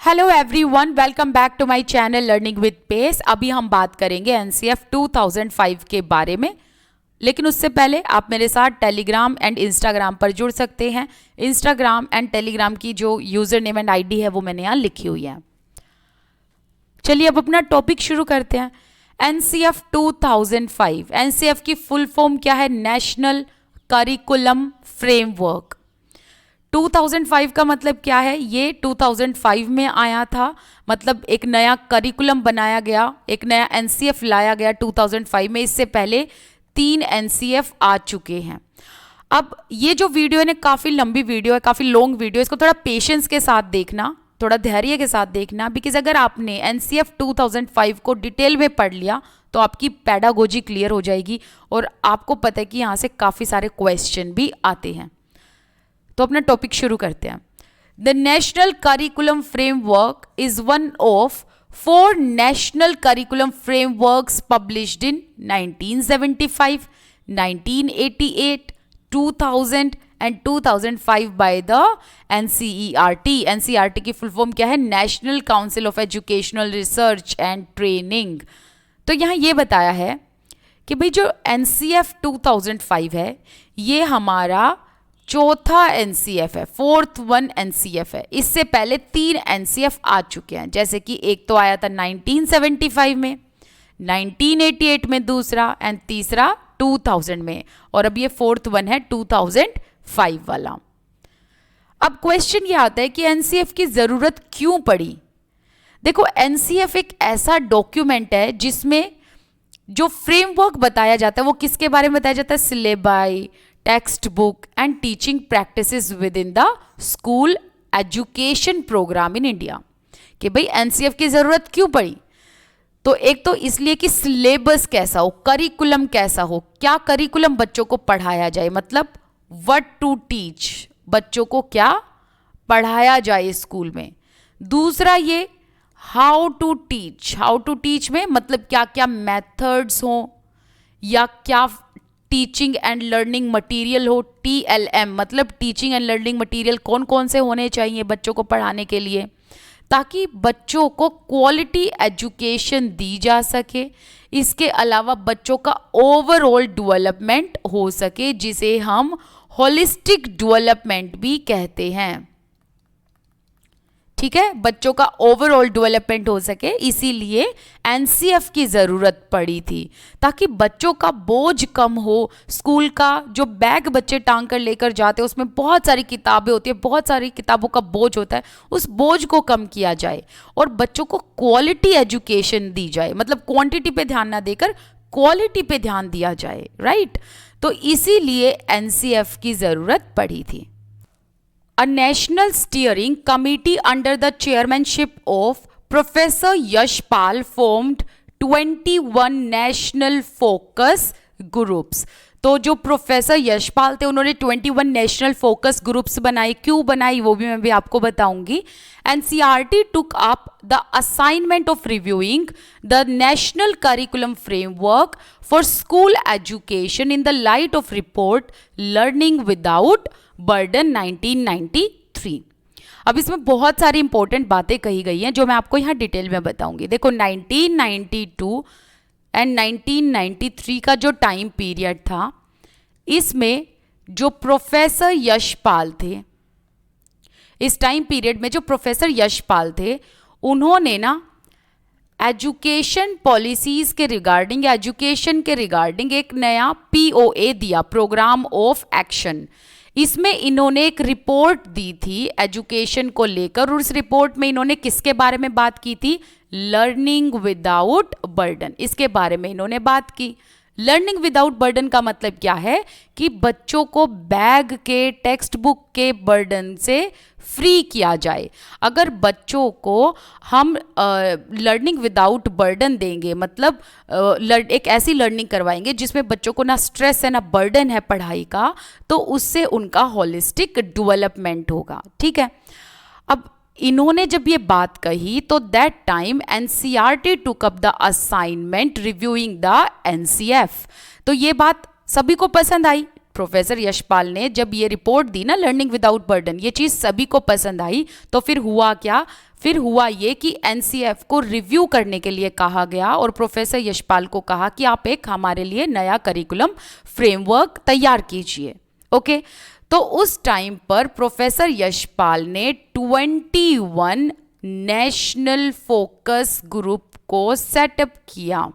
Hello everyone, welcome back to my channel learning with pace. अभी हम बात करेंगे एनसीएफ 2005 के बारे में, लेकिन उससे पहले आप मेरे साथ टेलीग्राम एंड इंस्टाग्राम पर जुड़ सकते हैं। इंस्टाग्राम एंड टेलीग्राम की जो यूज़र नेम एंड आईडी है वो मैंने यहाँ लिखी हुई है। चलिए अब अपना टॉपिक शुरू करते हैं। एनसीएफ 2005, एनसीएफ की फुल फॉर्म क्या है? National curriculum framework. 2005 का मतलब क्या है? ये 2005 में आया था, मतलब एक नया करिकुलम बनाया गया, एक नया एनसीएफ लाया गया 2005 में। इससे पहले 3 एनसीएफ आ चुके हैं। अब ये जो वीडियो है ना, काफ़ी लंबी वीडियो है, काफ़ी लॉन्ग वीडियो, इसको थोड़ा पेशेंस के साथ देखना, थोड़ा धैर्य के साथ देखना, बिकॉज अगर आपने एनसीएफ 2005 को डिटेल में पढ़ लिया तो आपकी पेडागोजी क्लियर हो जाएगी और आपको पता है कि यहाँ से काफ़ी सारे क्वेश्चन भी आते हैं। तो अपना टॉपिक शुरू करते हैं। The national curriculum framework is one of 4 national curriculum frameworks published in 1975, 1988, 2000 and 2005 by the NCERT. NCERT की फुल फॉर्म क्या है? National council of educational research and training. तो यहाँ ये बताया है कि भाई जो एनसीएफ 2005 है ये हमारा चौथा एनसीएफ है, 4th वन एनसीएफ है। इससे पहले 3 एनसीएफ आ चुके हैं, जैसे कि एक तो आया था 1975 में, 1988 में दूसरा, एंड तीसरा 2000 में, और अब ये 4th वन है 2005 वाला। अब क्वेश्चन ये आता है कि एनसीएफ की ज़रूरत क्यों पड़ी? देखो, एनसीएफ एक ऐसा डॉक्यूमेंट है जिसमें जो फ्रेमवर्क बताया जाता है वो किसके बारे में बताया जाता है? Syllabi, textbook and teaching practices within the school education programme in India. कि भाई एनसीएफ की ज़रूरत क्यों पड़ी? तो एक तो इसलिए कि सिलेबस कैसा हो, करिकुलम कैसा हो, क्या करिकुलम बच्चों को पढ़ाया जाए, मतलब व्हाट टू टीच, बच्चों को क्या पढ़ाया जाए स्कूल में। दूसरा ये how to teach, how to teach में मतलब क्या क्या मेथड्स हों या क्या टीचिंग एंड लर्निंग मटेरियल हो, TLM, मतलब टीचिंग एंड लर्निंग मटेरियल कौन कौन से होने चाहिए बच्चों को पढ़ाने के लिए, ताकि बच्चों को क्वालिटी एजुकेशन दी जा सके। इसके अलावा बच्चों का ओवरऑल डेवलपमेंट हो सके, जिसे हम होलिस्टिक डेवलपमेंट भी कहते हैं। ठीक है, बच्चों का ओवरऑल डेवलपमेंट हो सके, इसीलिए एनसीएफ की ज़रूरत पड़ी थी, ताकि बच्चों का बोझ कम हो। स्कूल का जो बैग बच्चे टांग कर लेकर जाते हैं उसमें बहुत सारी किताबें होती है, बहुत सारी किताबों का बोझ होता है, उस बोझ को कम किया जाए और बच्चों को क्वालिटी एजुकेशन दी जाए, मतलब क्वांटिटी पे ध्यान ना देकर क्वालिटी पे ध्यान दिया जाए, राइट। तो इसीलिए एनसीएफ की ज़रूरत पड़ी थी। A national steering committee under the chairmanship of Professor Yashpal formed 21 national focus groups। तो जो प्रोफेसर यशपाल थे उन्होंने 21 नेशनल फोकस ग्रुप्स बनाई। क्यों बनाई वो भी मैं भी आपको बताऊंगी। NCERT took up the assignment of reviewing the national curriculum framework for school education in the light of report Learning Without Burden 1993। अब इसमें बहुत सारी इंपॉर्टेंट बातें कही गई हैं जो मैं आपको यहाँ डिटेल में बताऊंगी। देखो, 1992 एंड 1993 का जो टाइम पीरियड था, इसमें जो प्रोफेसर यशपाल थे, इस टाइम पीरियड में जो प्रोफेसर यशपाल थे उन्होंने ना एजुकेशन पॉलिसीज़ के रिगार्डिंग या एजुकेशन के रिगार्डिंग एक नया POA दिया, प्रोग्राम ऑफ एक्शन। इसमें इन्होंने एक रिपोर्ट दी थी एजुकेशन को लेकर, और उस रिपोर्ट में इन्होंने किसके बारे में बात की थी? लर्निंग विदाउट बर्डन, इसके बारे में इन्होंने बात की। लर्निंग विदाउट बर्डन का मतलब क्या है? कि बच्चों को बैग के, टेक्स्ट बुक के बर्डन से फ्री किया जाए। अगर बच्चों को हम लर्निंग विदाउट बर्डन देंगे, मतलब एक ऐसी लर्निंग करवाएंगे जिसमें बच्चों को ना स्ट्रेस है ना बर्डन है पढ़ाई का, तो उससे उनका होलिस्टिक डेवलपमेंट होगा। ठीक है, अब इन्होंने जब ये बात कही तो that time NCERT took up the assignment reviewing the NCF. तो ये बात सभी को पसंद आई, प्रोफेसर यशपाल ने जब ये रिपोर्ट दी ना, लर्निंग विदाउट बर्डन, ये चीज़ सभी को पसंद आई। तो फिर हुआ क्या, फिर हुआ ये कि एनसीएफ को रिव्यू करने के लिए कहा गया और प्रोफेसर यशपाल को कहा कि आप एक हमारे लिए नया करिकुलम फ्रेमवर्क तैयार कीजिए। ओके, तो उस टाइम पर प्रोफेसर यशपाल ने 21 नेशनल फोकस ग्रुप को सेटअप किया।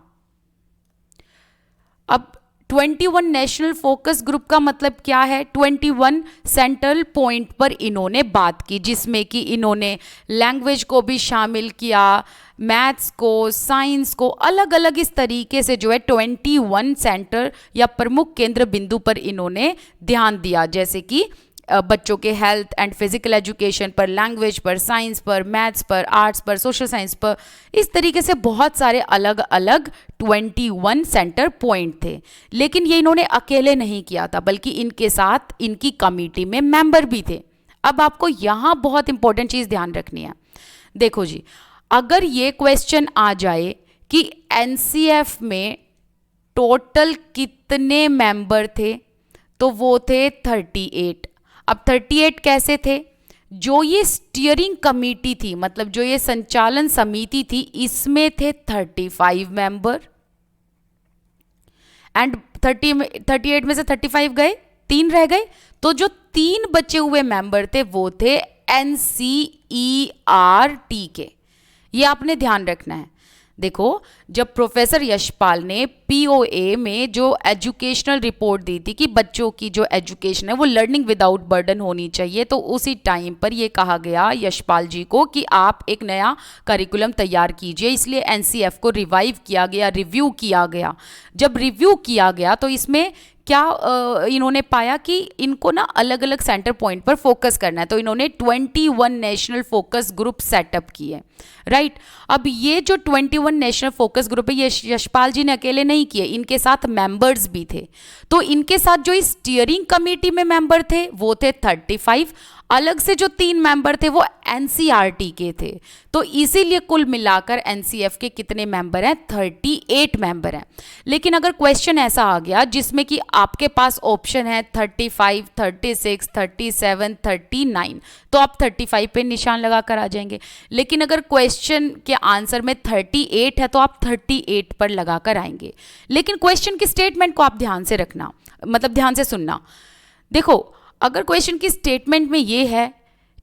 अब 21 नेशनल फोकस ग्रुप का मतलब क्या है? 21 सेंट्रल पॉइंट पर इन्होंने बात की, जिसमें कि इन्होंने लैंग्वेज को भी शामिल किया, मैथ्स को, साइंस को, अलग अलग इस तरीके से जो है 21 सेंटर या प्रमुख केंद्र बिंदु पर इन्होंने ध्यान दिया, जैसे कि बच्चों के हेल्थ एंड फिजिकल एजुकेशन पर, लैंग्वेज पर, साइंस पर, मैथ्स पर, आर्ट्स पर, सोशल साइंस पर, इस तरीके से बहुत सारे अलग अलग 21 सेंटर पॉइंट थे। लेकिन ये इन्होंने अकेले नहीं किया था, बल्कि इनके साथ इनकी कमेटी में मेंबर भी थे। अब आपको यहाँ बहुत इंपॉर्टेंट चीज़ ध्यान रखनी है। देखो जी, अगर ये क्वेश्चन आ जाए कि एनसीएफ में टोटल कितने मेंबर थे, तो वो थे 38। अब 38 कैसे थे? जो ये स्टीयरिंग कमेटी थी, मतलब जो ये संचालन समिति थी, इसमें थे 35 मेंबर एंड 38 में से 35 गए, 3 रह गए, तो जो 3 बचे हुए मेंबर थे वो थे एनसीईआरटी के। ये आपने ध्यान रखना है। देखो, जब प्रोफेसर यशपाल ने पीओए में जो एजुकेशनल रिपोर्ट दी थी कि बच्चों की जो एजुकेशन है वो लर्निंग विदाउट बर्डन होनी चाहिए, तो उसी टाइम पर ये कहा गया यशपाल जी को कि आप एक नया करिकुलम तैयार कीजिए। इसलिए एनसीएफ को रिवाइव किया गया, रिव्यू किया गया। जब रिव्यू किया गया तो इसमें क्या इन्होंने पाया कि इनको ना अलग अलग सेंटर पॉइंट पर फोकस करना है, तो इन्होंने 21 नेशनल फोकस ग्रुप सेटअप किए। राइट, अब ये जो 21 नेशनल फोकस ग्रुप है, ये यशपाल जी ने अकेले नहीं किए, इनके साथ मेंबर्स भी थे। तो इनके साथ जो स्टीयरिंग कमेटी में मेंबर थे वो थे 35, अलग से जो 3 मेंबर थे वो एनसीईआरटी के थे। तो इसीलिए कुल मिलाकर एनसीएफ के कितने मेंबर हैं? 38 मेंबर हैं। लेकिन अगर क्वेश्चन ऐसा आ गया जिसमें कि आपके पास ऑप्शन है 35, 36, 37, 39, तो आप 35 पे निशान लगा कर आ जाएंगे। लेकिन अगर क्वेश्चन के आंसर में 38 है तो आप 38 पर लगा कर आएंगे। लेकिन क्वेश्चन की स्टेटमेंट को आप ध्यान से रखना, मतलब ध्यान से सुनना। देखो, अगर क्वेश्चन की स्टेटमेंट में ये है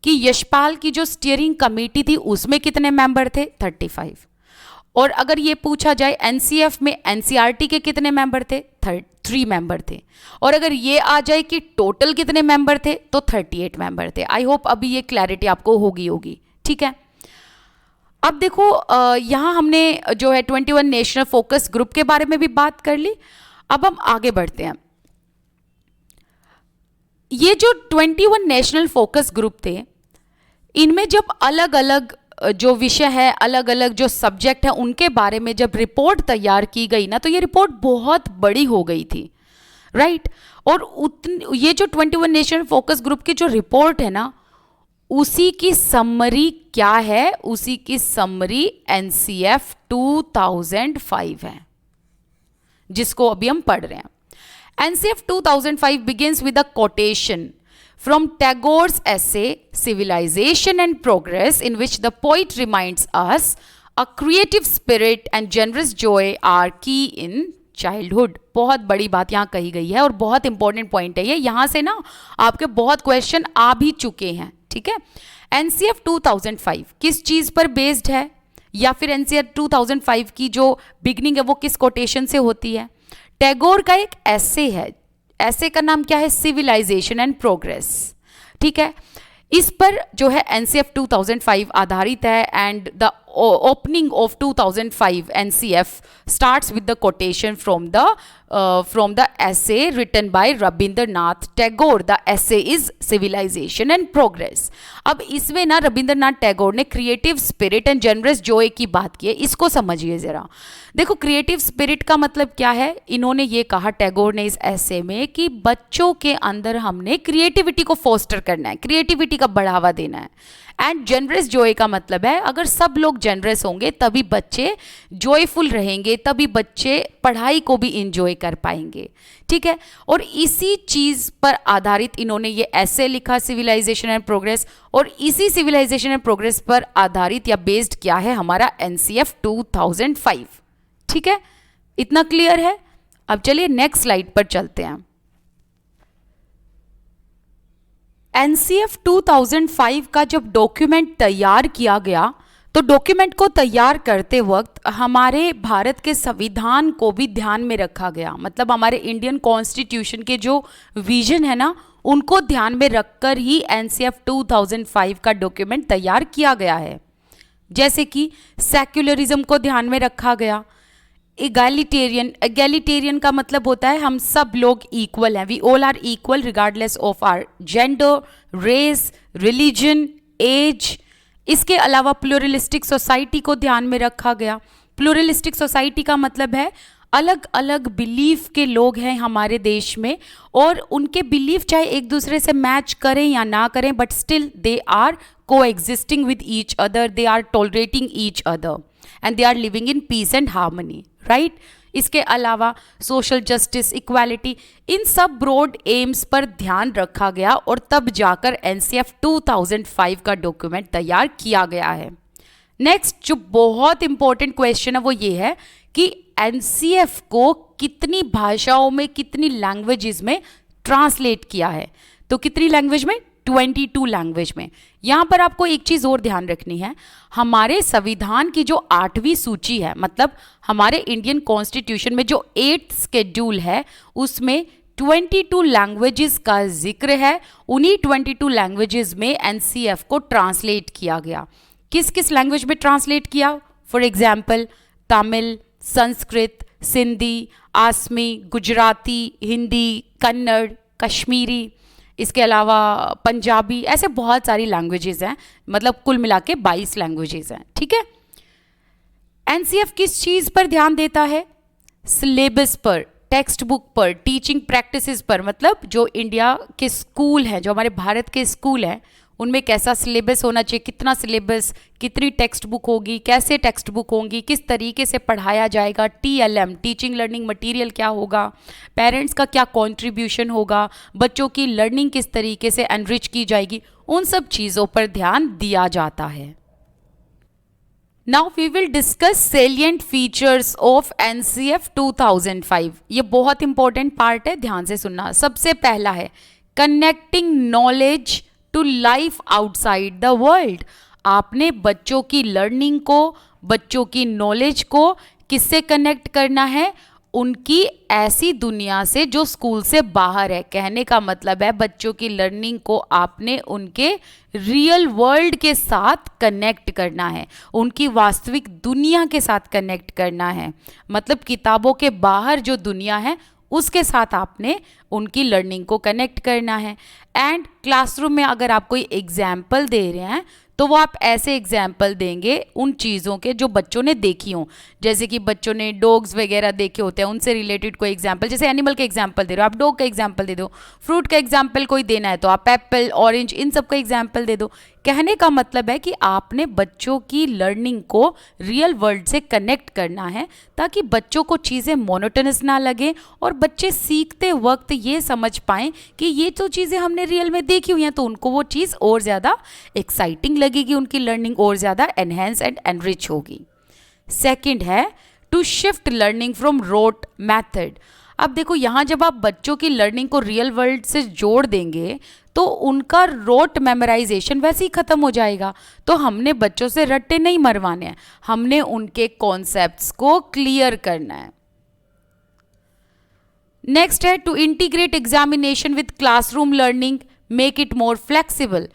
कि यशपाल की जो स्टीयरिंग कमेटी थी उसमें कितने मेंबर थे? 35। और अगर ये पूछा जाए एनसीएफ में एनसीईआरटी के कितने मेंबर थे? 3 मेंबर थे। और अगर ये आ जाए कि टोटल कितने मेंबर थे, तो 38 मेंबर थे। आई होप अभी ये क्लैरिटी आपको होगी। ठीक है, अब देखो, यहाँ हमने जो है 21 नेशनल फोकस ग्रुप के बारे में भी बात कर ली। अब हम आगे बढ़ते हैं। ये जो 21 नेशनल फोकस ग्रुप थे, इनमें जब अलग अलग जो विषय है, अलग अलग जो सब्जेक्ट है, उनके बारे में जब रिपोर्ट तैयार की गई ना, तो ये रिपोर्ट बहुत बड़ी हो गई थी। राइट, और ये जो 21 नेशनल फोकस ग्रुप की जो रिपोर्ट है ना, उसी की समरी क्या है? उसी की समरी एनसीएफ 2005 है, जिसको अभी हम पढ़ रहे हैं। NCF 2005 begins with a quotation from Tagore's essay Civilization and Progress, in which the poet reminds us a creative spirit and generous joy are key in childhood। बहुत बड़ी बात यहाँ कही गई है और बहुत इंपॉर्टेंट पॉइंट है ये। यहाँ से ना आपके बहुत क्वेश्चन आ भी चुके हैं। ठीक है, NCF 2005 किस चीज़ पर बेस्ड है, या फिर NCF 2005 की जो बिगनिंग है वो किस कोटेशन से होती है? टैगोर का एक ऐसे है, ऐसे का नाम क्या है? Civilisation and progress. ठीक है, इस पर जो है एनसीएफ 2005 आधारित है। And the opening of 2005 NCF starts with the quotation from the essay written by Rabindranath Tagore. The essay is civilization and progress। अब इसमें ना रविंद्रनाथ टैगोर ने creative spirit and generous Joy की बात की है। इसको समझिए जरा। देखो, क्रिएटिव स्पिरिट का मतलब क्या है? इन्होंने ये कहा टैगोर ने इस essay में कि बच्चों के अंदर हमने क्रिएटिविटी को फोस्टर करना है, क्रिएटिविटी का बढ़ावा देना है। एंड जनरस जॉय का मतलब है अगर सब लोग जनरस होंगे तभी बच्चे जॉयफुल रहेंगे, तभी बच्चे पढ़ाई को भी इंजॉय कर पाएंगे। ठीक है, और इसी चीज़ पर आधारित इन्होंने ये ऐसे लिखा सिविलाइजेशन एंड प्रोग्रेस, और इसी सिविलाइजेशन एंड प्रोग्रेस पर आधारित या बेस्ड क्या है हमारा NCF 2005। ठीक है, इतना क्लियर है। अब चलिए नेक्स्ट स्लाइड पर चलते हैं। NCF 2005 का जब डॉक्यूमेंट तैयार किया गया तो डॉक्यूमेंट को तैयार करते वक्त हमारे भारत के संविधान को भी ध्यान में रखा गया। मतलब हमारे इंडियन कॉन्स्टिट्यूशन के जो विजन है ना, उनको ध्यान में रखकर ही NCF 2005 का डॉक्यूमेंट तैयार किया गया है। जैसे कि सेक्युलरिज्म को ध्यान में रखा गया, एगैलिटेरियन का मतलब होता है हम सब लोग इक्वल हैं, we all are equal regardless of our gender, race, religion, age. इसके अलावा प्लूरलिस्टिक सोसाइटी को ध्यान में रखा गया। प्लूरलिस्टिक सोसाइटी का मतलब है अलग अलग बिलीफ के लोग हैं हमारे देश में, और उनके बिलीफ चाहे एक दूसरे से मैच करें या ना करें, but still they are coexisting with each other, they are tolerating each other and they are living in peace and harmony, right. इसके अलावा सोशल जस्टिस, इक्वालिटी, इन सब ब्रॉड एम्स पर ध्यान रखा गया और तब जाकर NCF 2005 का डॉक्यूमेंट तैयार किया गया है। नेक्स्ट जो बहुत इंपॉर्टेंट क्वेश्चन है वो ये है कि NCF को कितनी भाषाओं में, कितनी लैंग्वेजेस में ट्रांसलेट किया है। तो कितनी लैंग्वेज में? 22 लैंग्वेज में। यहाँ पर आपको एक चीज़ और ध्यान रखनी है, हमारे संविधान की जो 8वीं सूची है, मतलब हमारे इंडियन कॉन्स्टिट्यूशन में जो 8th शेड्यूल है, उसमें 22 लैंग्वेजेस का जिक्र है। उन्हीं 22 लैंग्वेजेस में NCF को ट्रांसलेट किया गया। किस किस लैंग्वेज में ट्रांसलेट किया? फॉर एग्जाम्पल तमिल, संस्कृत, सिंधी, आसमी, गुजराती, हिंदी, कन्नड़, कश्मीरी, इसके अलावा पंजाबी, ऐसे बहुत सारी लैंग्वेजेस हैं, मतलब कुल मिला के 22 लैंग्वेजेस हैं। ठीक है, NCF किस चीज़ पर ध्यान देता है? सिलेबस पर, टेक्स्ट बुक पर, टीचिंग प्रैक्टिसेस पर, मतलब जो इंडिया के स्कूल हैं, जो हमारे भारत के स्कूल हैं, उनमें कैसा सिलेबस होना चाहिए, कितना सिलेबस, कितनी टेक्स्ट बुक होगी, कैसे टेक्स्ट बुक होंगी, किस तरीके से पढ़ाया जाएगा, TLM टीचिंग लर्निंग मटेरियल क्या होगा, पेरेंट्स का क्या कंट्रीब्यूशन होगा, बच्चों की लर्निंग किस तरीके से एनरिच की जाएगी, उन सब चीज़ों पर ध्यान दिया जाता है। Now we will discuss salient features of NCF 2005। ये बहुत इंपॉर्टेंट पार्ट है, ध्यान से सुनना। सबसे पहला है connecting knowledge to life outside the world. आपने बच्चों की लर्निंग को, बच्चों की नॉलेज को किससे कनेक्ट करना है? उनकी ऐसी दुनिया से जो स्कूल से बाहर है। कहने का मतलब है बच्चों की लर्निंग को आपने उनके रियल वर्ल्ड के साथ कनेक्ट करना है, उनकी वास्तविक दुनिया के साथ कनेक्ट करना है। मतलब किताबों के बाहर जो दुनिया है उसके साथ आपने उनकी लर्निंग को कनेक्ट करना है। एंड क्लासरूम में अगर आप कोई एग्जाम्पल दे रहे हैं तो वो आप ऐसे एग्जाम्पल देंगे उन चीज़ों के जो बच्चों ने देखी हों। जैसे कि बच्चों ने डॉग्स वगैरह देखे होते हैं, उनसे रिलेटेड कोई एग्जाम्पल, जैसे एनिमल के एग्जाम्पल दे रहे हो आप, डॉग का एग्जाम्पल दे दो। फ्रूट का एग्जाम्पल कोई देना है तो आप एप्पल, ऑरेंज, इन सब का एग्जाम्पल दे दो। कहने का मतलब है कि आपने बच्चों की लर्निंग को रियल वर्ल्ड से कनेक्ट करना है ताकि बच्चों को चीज़ें मोनोटोनस ना लगे और बच्चे सीखते वक्त ये समझ पाएँ कि ये तो चीज़ें हमने रियल में देखी हुई हैं, तो उनको वो चीज़ और ज़्यादा एक्साइटिंग लगेगी, उनकी लर्निंग और ज़्यादा एनहेंस एंड एनरिच होगी। सेकंड है to shift learning from rote method. अब देखो यहाँ जब आप बच्चों की लर्निंग को रियल वर्ल्ड से जोड़ देंगे तो उनका रोट मेमोराइजेशन वैसे ही ख़त्म हो जाएगा। तो हमने बच्चों से रट्टे नहीं मरवाने हैं, हमने उनके कॉन्सेप्ट्स को क्लियर करना है। नेक्स्ट है to integrate examination with classroom learning, make it more flexible.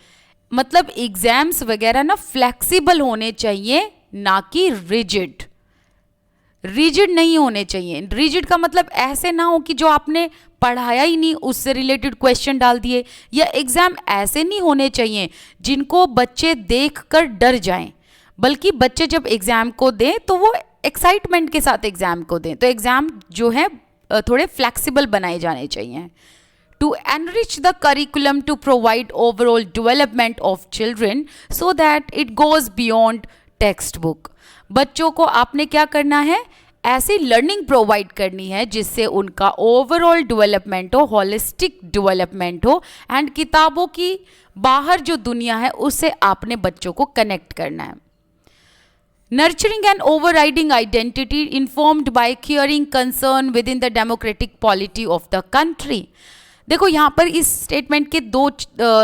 मतलब एग्जाम्स वगैरह ना फ्लेक्सिबल होने चाहिए, ना कि रिजिड। रिजिड नहीं होने चाहिए। रिजिड का मतलब ऐसे ना हो कि जो आपने पढ़ाया ही नहीं उससे रिलेटेड क्वेश्चन डाल दिए, या एग्जाम ऐसे नहीं होने चाहिए जिनको बच्चे देखकर डर जाएं, बल्कि बच्चे जब एग्जाम को दें तो वो एक्साइटमेंट के साथ एग्जाम को दें। तो एग्जाम जो है थोड़े फ्लेक्सिबल बनाए जाने चाहिए। to enrich the curriculum to provide overall development of children so that it goes beyond textbook. बच्चों को आपने क्या करना है, ऐसी लर्निंग प्रोवाइड करनी है जिससे उनका ओवरऑल डेवलपमेंट हो, होलिस्टिक डेवलपमेंट हो, एंड किताबों की बाहर जो दुनिया है उससे आपने बच्चों को कनेक्ट करना है. Nurturing an overriding identity informed by caring concern within the democratic polity of the country. देखो यहाँ पर इस स्टेटमेंट के दो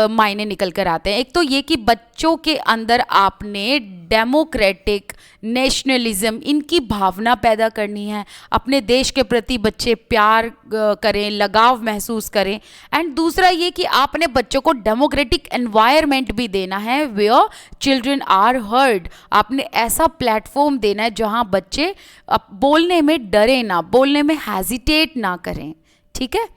मायने निकल कर आते हैं. एक तो ये कि बच्चों के अंदर आपने डेमोक्रेटिक, नेशनलिज्म, इनकी भावना पैदा करनी है. अपने देश के प्रति बच्चे प्यार करें, लगाव महसूस करें. एंड दूसरा ये कि आपने बच्चों को डेमोक्रेटिक एनवायरनमेंट भी देना है वेयर चिल्ड्रन आर हर्ड. आपने ऐसा प्लेटफॉर्म देना है जहाँ बच्चे बोलने में डरे ना, बोलने में हेजिटेट ना करें. ठीक है.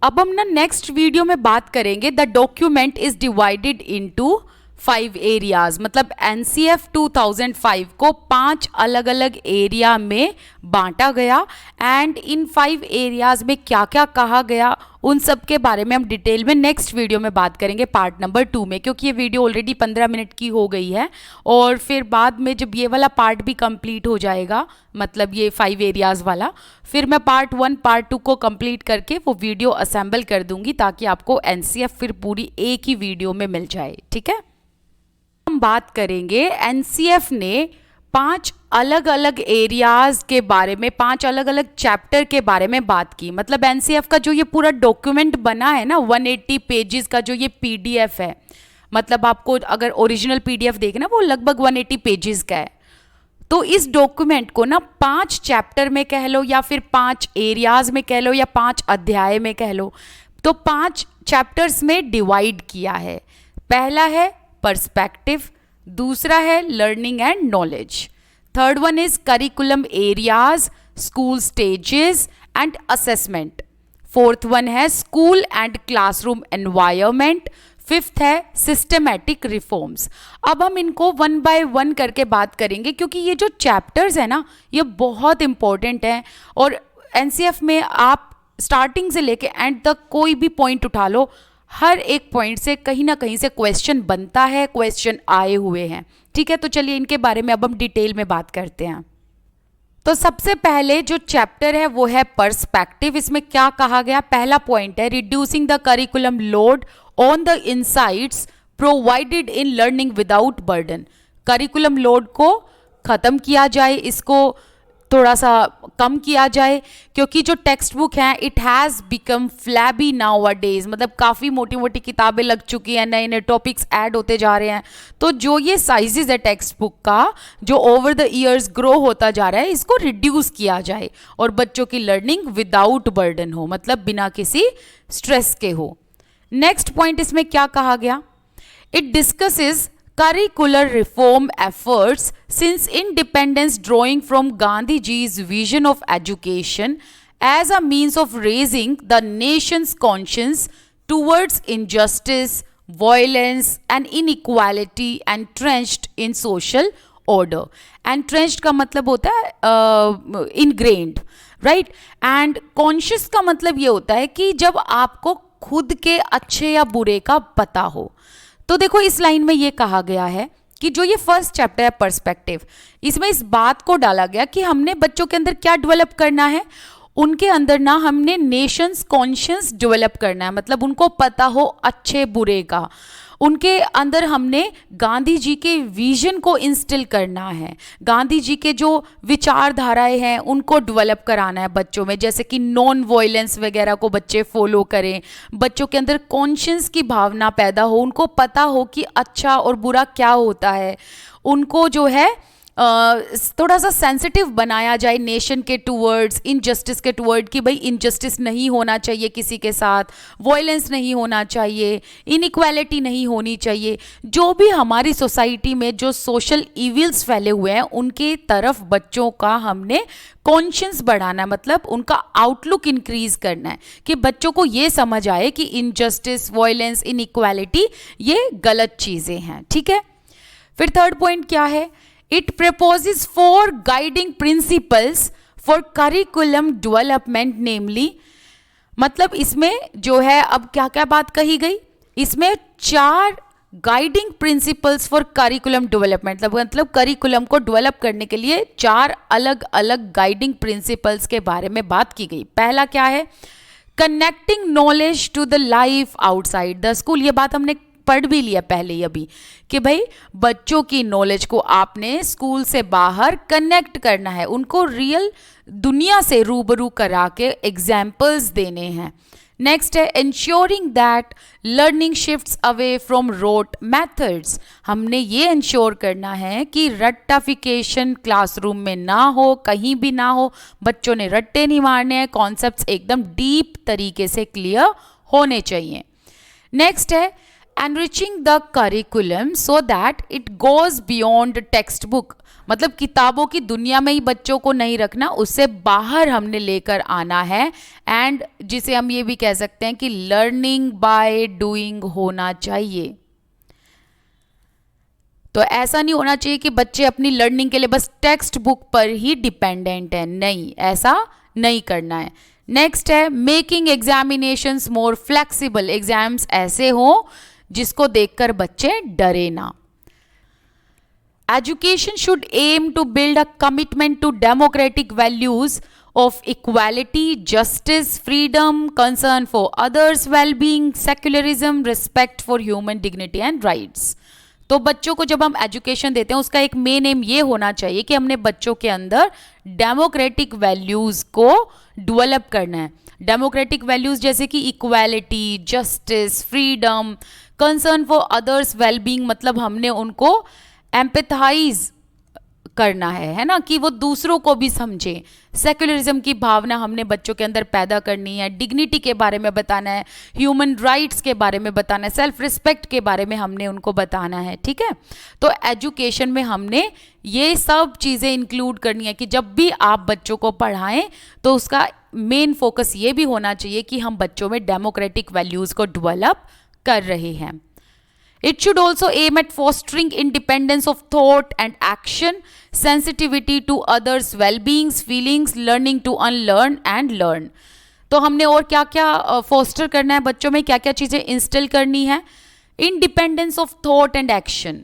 अब हम ना नेक्स्ट वीडियो में बात करेंगे the document is divided into 5 areas. मतलब NCF 2005 को 5 अलग अलग एरिया में बांटा गया. एंड इन 5 एरियाज में क्या क्या कहा गया उन सब के बारे में हम डिटेल में नेक्स्ट वीडियो में बात करेंगे पार्ट नंबर 2 में, क्योंकि ये वीडियो ऑलरेडी 15 मिनट की हो गई है. और फिर बाद में जब ये वाला पार्ट भी कंप्लीट हो जाएगा, मतलब ये 5 एरियाज वाला, फिर मैं पार्ट 1 पार्ट 2 को कंप्लीट करके वो वीडियो असेंबल कर दूंगी ताकि आपको NCF फिर पूरी एक ही वीडियो में मिल जाए. ठीक है. हम बात करेंगे NCF ने 5 अलग अलग एरियाज के बारे में, 5 अलग अलग चैप्टर के बारे में बात की. मतलब NCF का जो ये पूरा डॉक्यूमेंट बना है ना, 180 पेजेस का जो ये PDF है, मतलब आपको अगर ओरिजिनल PDF देखना वो लगभग 180 पेजेस का है. तो इस डॉक्यूमेंट को ना 5 चैप्टर में कह लो या फिर 5 एरियाज में कह लो या 5 अध्याय में कह लो, तो 5 चैप्टर्स में डिवाइड किया है. पहला है पर्सपेक्टिव, दूसरा है learning and knowledge, third one is curriculum areas, school stages and assessment, fourth one है school and classroom environment, fifth है सिस्टमैटिक रिफॉर्म्स. अब हम इनको 1 बाय 1 करके बात करेंगे क्योंकि ये जो चैप्टर्स है ना ये बहुत इंपॉर्टेंट हैं. और NCF में आप स्टार्टिंग से लेके एंड तक कोई भी पॉइंट उठा लो, हर एक पॉइंट से कहीं ना कहीं से क्वेश्चन बनता है, क्वेश्चन आए हुए हैं. ठीक है. तो चलिए इनके बारे में अब हम डिटेल में बात करते हैं. तो सबसे पहले जो चैप्टर है वो है पर्सपेक्टिव. इसमें क्या कहा गया, पहला पॉइंट है reducing the curriculum load on the insights provided in learning without burden. Curriculum load को खत्म किया जाए, इसको थोड़ा सा कम किया जाए, क्योंकि जो टेक्स्ट बुक है it has become flabby now a days. मतलब काफ़ी मोटी मोटी किताबें लग चुकी हैं, नए नए टॉपिक्स ऐड होते जा रहे हैं. तो जो ये साइजेस है टेक्स्ट बुक का, जो ओवर द ईयर्स ग्रो होता जा रहा है, इसको रिड्यूस किया जाए और बच्चों की लर्निंग विदाउट बर्डन हो, मतलब बिना किसी स्ट्रेस के हो. नेक्स्ट पॉइंट इसमें क्या कहा गया, it discusses curricular reform efforts since independence, drawing from Gandhiji's vision of education as a means of raising the nation's conscience towards injustice, violence and inequality entrenched in social order. Entrenched का मतलब होता है ingrained, right? And conscious का मतलब ये होता है कि जब आपको खुद के अच्छे या बुरे का पता हो. तो देखो इस लाइन में ये कहा गया है कि जो ये फर्स्ट चैप्टर है पर्सपेक्टिव, इसमें इस बात को डाला गया कि हमने बच्चों के अंदर क्या डेवलप करना है, उनके अंदर ना हमने नेशंस कॉन्शियस डेवलप करना है. मतलब उनको पता हो अच्छे बुरे का. उनके अंदर हमने गांधी जी के विजन को इंस्टिल करना है, गांधी जी के जो विचारधाराएं हैं उनको डेवलप कराना है बच्चों में, जैसे कि नॉन वायलेंस वगैरह को बच्चे फॉलो करें, बच्चों के अंदर कॉन्शियस की भावना पैदा हो, उनको पता हो कि अच्छा और बुरा क्या होता है, उनको जो है थोड़ा सा सेंसिटिव बनाया जाए नेशन के टूवर्ड्स, इनजस्टिस के टूवर्ड कि भाई इनजस्टिस नहीं होना चाहिए किसी के साथ, वायलेंस नहीं होना चाहिए, इनइक्वालिटी नहीं होनी चाहिए. जो भी हमारी सोसाइटी में जो सोशल इविल्स फैले हुए हैं उनके तरफ बच्चों का हमने कॉन्शियस बढ़ाना है, मतलब उनका आउटलुक इंक्रीज करना है कि बच्चों को ये समझ आए कि इनजस्टिस, वायलेंस, इनइक्वालिटी ये गलत चीज़ें हैं. ठीक है. फिर थर्ड पॉइंट क्या है, it proposes 4 guiding principles for curriculum development, namely, मतलब इसमें जो है अब क्या क्या बात कही गई, इसमें 4 guiding principles for curriculum development, मतलब करिकुलम को डेवलप करने के लिए 4 अलग अलग गाइडिंग प्रिंसिपल्स के बारे में बात की गई। पहला क्या है, connecting knowledge to the life outside the school. ये बात हमने पढ़ भी लिया पहले ही अभी कि भाई बच्चों की नॉलेज को आपने स्कूल से बाहर कनेक्ट करना है, उनको रियल दुनिया से रूबरू करा के एग्जाम्पल्स देने हैं। नेक्स्ट है ensuring that learning shifts away from rote methods. हमने ये इंश्योर करना है कि रट्टाफिकेशन क्लासरूम में ना हो, कहीं भी ना हो, बच्चों ने रट्टे नहीं मारने हैं, कॉन्सेप्ट्स एकदम डीप तरीके से क्लियर होने चाहिए। नेक्स्ट है enriching the curriculum so that it goes beyond textbook, मतलब किताबों की दुनिया में ही बच्चों को नहीं रखना, उससे बाहर हमने लेकर आना है। एंड जिसे हम ये भी कह सकते हैं कि लर्निंग बाय डूइंग होना चाहिए। तो ऐसा नहीं होना चाहिए कि बच्चे अपनी लर्निंग के लिए बस टेक्स्ट बुक पर ही डिपेंडेंट है, नहीं, ऐसा नहीं करना है। नेक्स्ट है making examinations more flexible, exams ऐसे हो जिसको देखकर बच्चे डरे ना। Education should aim to build a commitment to democratic values of equality, justice, freedom, concern for others wellbeing, secularism, respect for human dignity and rights. तो बच्चों को जब हम एजुकेशन देते हैं उसका एक मेन एम ये होना चाहिए कि हमने बच्चों के अंदर डेमोक्रेटिक वैल्यूज को डेवलप करना है। डेमोक्रेटिक वैल्यूज जैसे कि equality, justice, freedom, concern for others wellbeing, मतलब हमने उनको एम्पैथाइज करना है ना, कि वो दूसरों को भी समझे। सेक्युलरिज्म की भावना हमने बच्चों के अंदर पैदा करनी है, डिग्निटी के बारे में बताना है, ह्यूमन राइट्स के बारे में बताना है, सेल्फ रिस्पेक्ट के बारे में हमने उनको बताना है, ठीक है। तो एजुकेशन में हमने ये सब चीज़ें इंक्लूड करनी है कि जब भी आप बच्चों को पढ़ाएं तो उसका मेन फोकस ये भी होना चाहिए कि हम बच्चों में डेमोक्रेटिक वैल्यूज़ को डेवलप कर रहे हैं। It should also aim at fostering independence of thought and action, sensitivity to others' well-beings, feelings, learning to unlearn and learn. तो हमने और क्या क्या फोस्टर करना है बच्चों में, क्या क्या चीज़ें इंस्टिल करनी है। Independence of thought and action,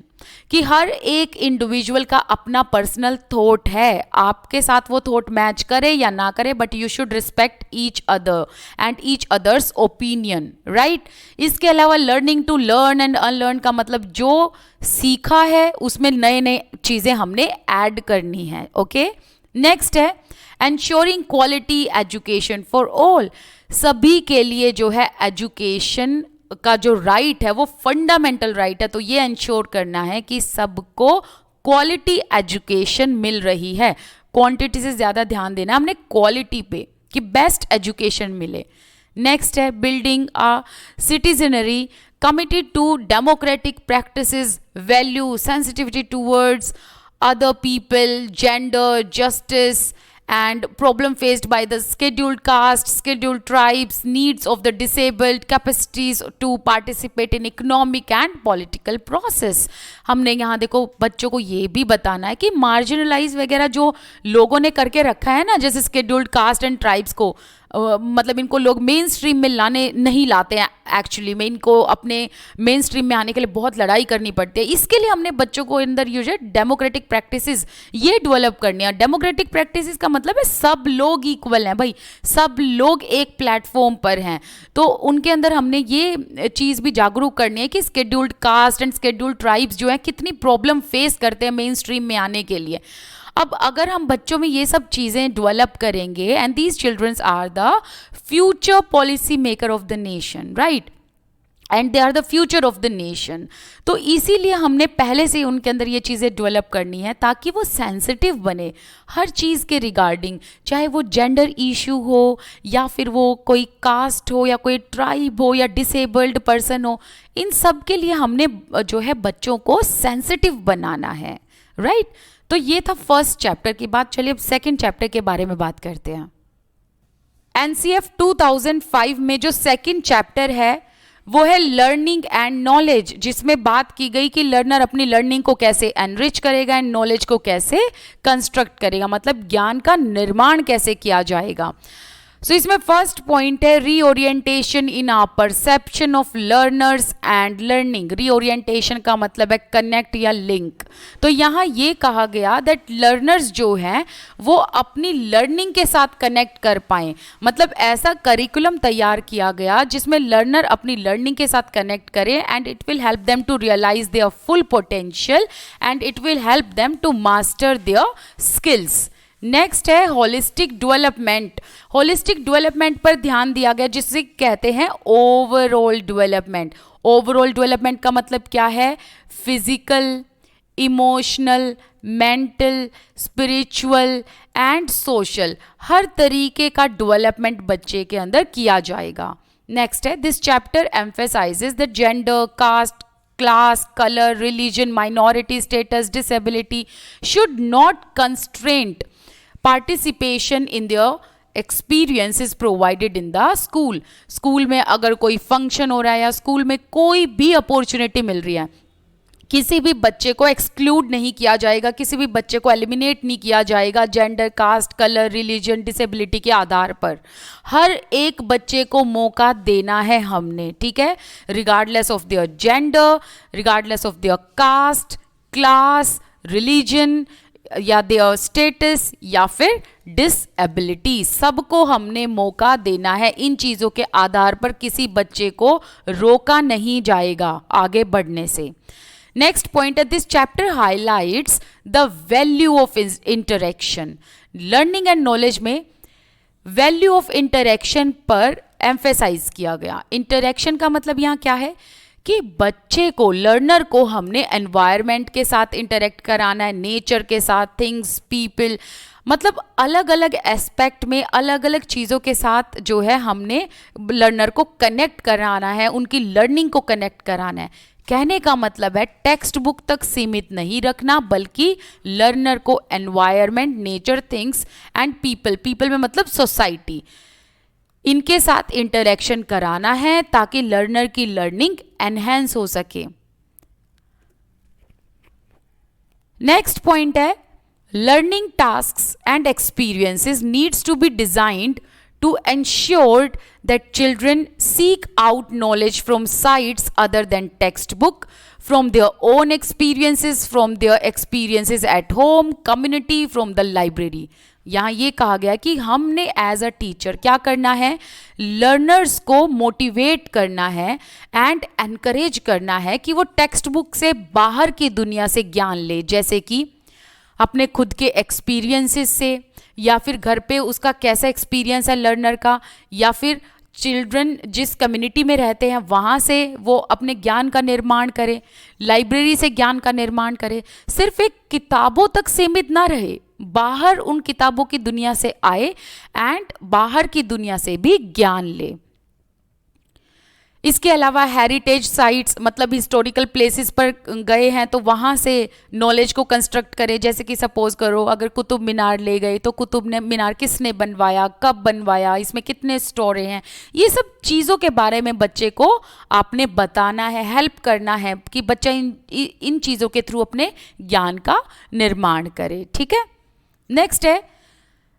कि हर एक इंडिविजुअल का अपना पर्सनल थॉट है, आपके साथ वो थॉट मैच करे या ना करे, but you should respect each other and each other's opinion, right. इसके अलावा learning to learn and unlearn का मतलब जो सीखा है उसमें नए नए चीज़ें हमने ऐड करनी है, ओके। नेक्स्ट है ensuring quality education for all, सभी के लिए जो है एजुकेशन का जो राइट है वो फंडामेंटल राइट है, तो ये इंश्योर करना है कि सबको क्वालिटी एजुकेशन मिल रही है। क्वांटिटी से ज़्यादा ध्यान देना हमने क्वालिटी पे, कि बेस्ट एजुकेशन मिले। नेक्स्ट है building a citizenry committed to democratic practices, value, sensitivity towards other people, gender, justice, and problem faced by the scheduled caste, scheduled tribes, needs of the disabled, capacities to participate in economic and political process. हमने यहाँ देखो बच्चों को ये भी बताना है कि मार्जिनलाइज वगैरह जो लोगों ने करके रखा है ना, जैसे scheduled caste and tribes को मतलब इनको लोग मेन स्ट्रीम में लाने नहीं लाते हैं, एक्चुअली में इनको अपने मेन स्ट्रीम में आने के लिए बहुत लड़ाई करनी पड़ती है। इसके लिए हमने बच्चों को अंदर यूज डेमोक्रेटिक प्रैक्टिसेस ये डेवलप करनी है। डेमोक्रेटिक प्रैक्टिसेस का मतलब है सब लोग इक्वल हैं भाई, सब लोग एक प्लेटफॉर्म पर हैं, तो उनके अंदर हमने ये चीज़ भी जागरूक करनी है कि scheduled cast and scheduled tribes जो है कितनी प्रॉब्लम फेस करते हैं मेन स्ट्रीम में आने के लिए। अब अगर हम बच्चों में ये सब चीज़ें डेवलप करेंगे, and these childrens are the future policy maker of the nation, right, and they are the future of the nation, तो इसीलिए हमने पहले से उनके अंदर ये चीज़ें डेवलप करनी है ताकि वो सेंसिटिव बने हर चीज़ के रिगार्डिंग, चाहे वो जेंडर इशू हो या फिर वो कोई कास्ट हो या कोई ट्राइब हो या डिसेबल्ड पर्सन हो, इन सब के लिए हमने जो है बच्चों को सेंसिटिव बनाना है, राइट। तो ये था फर्स्ट चैप्टर की बात। चलिए अब सेकंड चैप्टर के बारे में बात करते हैं। एनसीएफ 2005 में जो सेकंड चैप्टर है वो है लर्निंग एंड नॉलेज, जिसमें बात की गई कि लर्नर अपनी लर्निंग को कैसे एनरिच करेगा एंड नॉलेज को कैसे कंस्ट्रक्ट करेगा, मतलब ज्ञान का निर्माण कैसे किया जाएगा। सो इसमें फर्स्ट पॉइंट है reorientation in our perception of learners and learning. Reorientation का मतलब है कनेक्ट या लिंक। तो यहाँ ये कहा गया दैट लर्नर्स जो हैं वो अपनी लर्निंग के साथ कनेक्ट कर पाएं, मतलब ऐसा करिकुलम तैयार किया गया जिसमें लर्नर अपनी लर्निंग के साथ कनेक्ट करें and it will help them to realise their full potential and it will help them to master their skills. Next है होलिस्टिक डेवलपमेंट। होलिस्टिक डेवलपमेंट पर ध्यान दिया गया जिसे कहते हैं ओवरऑल डेवलपमेंट। ओवरऑल डेवलपमेंट का मतलब क्या है? Physical, emotional, mental, spiritual and social, हर तरीके का डेवलपमेंट बच्चे के अंदर किया जाएगा। नेक्स्ट है this chapter emphasises the gender, caste, class, color, religion, minority status, disability should not constrain participation in their experiences provided in the school। School में अगर कोई फंक्शन हो रहा है या स्कूल में कोई भी अपॉर्चुनिटी मिल रही है, किसी भी बच्चे को एक्सक्लूड नहीं किया जाएगा, किसी भी बच्चे को एलिमिनेट नहीं किया जाएगा gender, caste, colour, religion, disability के आधार पर। हर एक बच्चे को मौका देना है हमने, ठीक है, regardless of their gender, regardless of their caste, class, religion या देयर स्टेटस या फिर डिसेबिलिटी, सबको हमने मौका देना है। इन चीज़ों के आधार पर किसी बच्चे को रोका नहीं जाएगा आगे बढ़ने से। नेक्स्ट पॉइंट है this chapter highlights the value of interaction. Learning and knowledge में वैल्यू ऑफ इंटरेक्शन पर एम्फेसाइज किया गया। इंटरेक्शन का मतलब यहाँ क्या है कि बच्चे को, लर्नर को हमने एनवायरनमेंट के साथ इंटरेक्ट कराना है, नेचर के साथ, थिंग्स, पीपल, मतलब अलग अलग एस्पेक्ट में अलग अलग चीज़ों के साथ जो है हमने लर्नर को कनेक्ट कराना है, उनकी लर्निंग को कनेक्ट कराना है। कहने का मतलब है टेक्स्ट बुक तक सीमित नहीं रखना, बल्कि लर्नर को environment, nature, things and people, people में मतलब सोसाइटी, इनके साथ इंटरेक्शन कराना है ताकि लर्नर की लर्निंग एनहेंस हो सके। नेक्स्ट पॉइंट है learning tasks and experiences needs to be designed to ensure that children seek out knowledge from sites other than textbook, from their own experiences, from their experiences at home, community, from the library। यहाँ ये कहा गया कि हमने as a teacher क्या करना है, learners को मोटिवेट करना है एंड एनकरेज करना है कि वो टेक्स्ट बुक से बाहर की दुनिया से ज्ञान ले, जैसे कि अपने खुद के एक्सपीरियंसेस से, या फिर घर पे उसका कैसा एक्सपीरियंस है लर्नर का, या फिर चिल्ड्रन जिस कम्युनिटी में रहते हैं वहाँ से वो अपने ज्ञान का निर्माण करे, लाइब्रेरी से ज्ञान का निर्माण करे। सिर्फ एक किताबों तक सीमित ना रहे, बाहर उन किताबों की दुनिया से आए एंड बाहर की दुनिया से भी ज्ञान ले। इसके अलावा हेरिटेज साइट्स, मतलब हिस्टोरिकल प्लेसेस पर गए हैं तो वहाँ से नॉलेज को कंस्ट्रक्ट करें। जैसे कि सपोज करो अगर कुतुब मीनार ले गए तो कुतुब ने मीनार किसने बनवाया, कब बनवाया, इसमें कितने स्टोरे हैं, ये सब चीज़ों के बारे में बच्चे को आपने बताना है, हेल्प करना है कि बच्चा इन चीज़ों के थ्रू अपने ज्ञान का निर्माण करे। ठीक है। नेक्स्ट है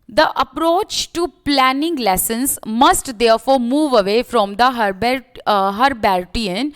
The approach to planning lessons must therefore move away from the Herbartian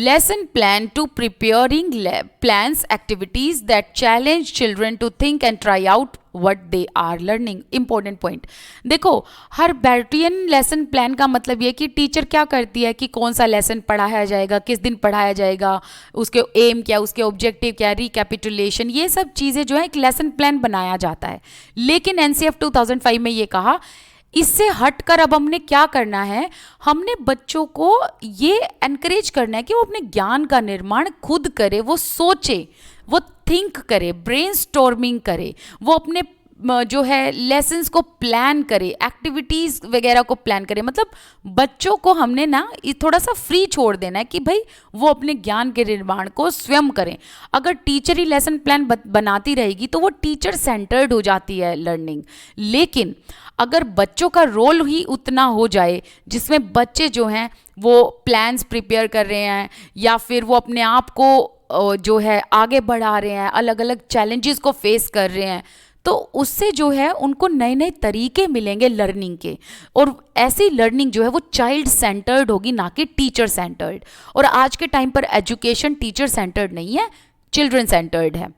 lesson plan to preparing plans activities that challenge children to think and try out what they are learning। Important point। देखो हर्बर्टियन lesson plan का मतलब ये कि teacher क्या करती है कि कौन सा लेसन पढ़ाया जाएगा, किस दिन पढ़ाया जाएगा, उसके एम क्या, उसके ऑब्जेक्टिव क्या, रिकैपिटुलेशन, ये सब चीज़ें जो है एक लेसन प्लान बनाया जाता है। लेकिन एनसीएफ 2005 में ये कहा इससे हटकर अब हमने क्या करना है, हमने बच्चों को ये एनकरेज करना है कि वो अपने ज्ञान का निर्माण खुद करे, वो सोचे, वो थिंक करे, ब्रेनस्टॉर्मिंग करे, वो अपने जो है लेसन्स को प्लान करे, एक्टिविटीज़ वगैरह को प्लान करे। मतलब बच्चों को हमने ना थोड़ा सा फ्री छोड़ देना है कि भाई वो अपने ज्ञान के निर्माण को स्वयं करें। अगर टीचर ही लेसन प्लान बनाती रहेगी तो वो टीचर सेंटर्ड हो जाती है लर्निंग। लेकिन अगर बच्चों का रोल ही उतना हो जाए जिसमें बच्चे जो हैं वो प्लान्स प्रिपेयर कर रहे हैं या फिर वो अपने आप को जो है आगे बढ़ा रहे हैं, अलग अलग चैलेंजेस को फेस कर रहे हैं, तो उससे जो है उनको नए नए तरीके मिलेंगे लर्निंग के, और ऐसी लर्निंग जो है वो चाइल्ड सेंटर्ड होगी, ना कि टीचर सेंटर्ड। और आज के टाइम पर एजुकेशन टीचर सेंटर्ड नहीं है, चिल्ड्रन सेंटर्ड है।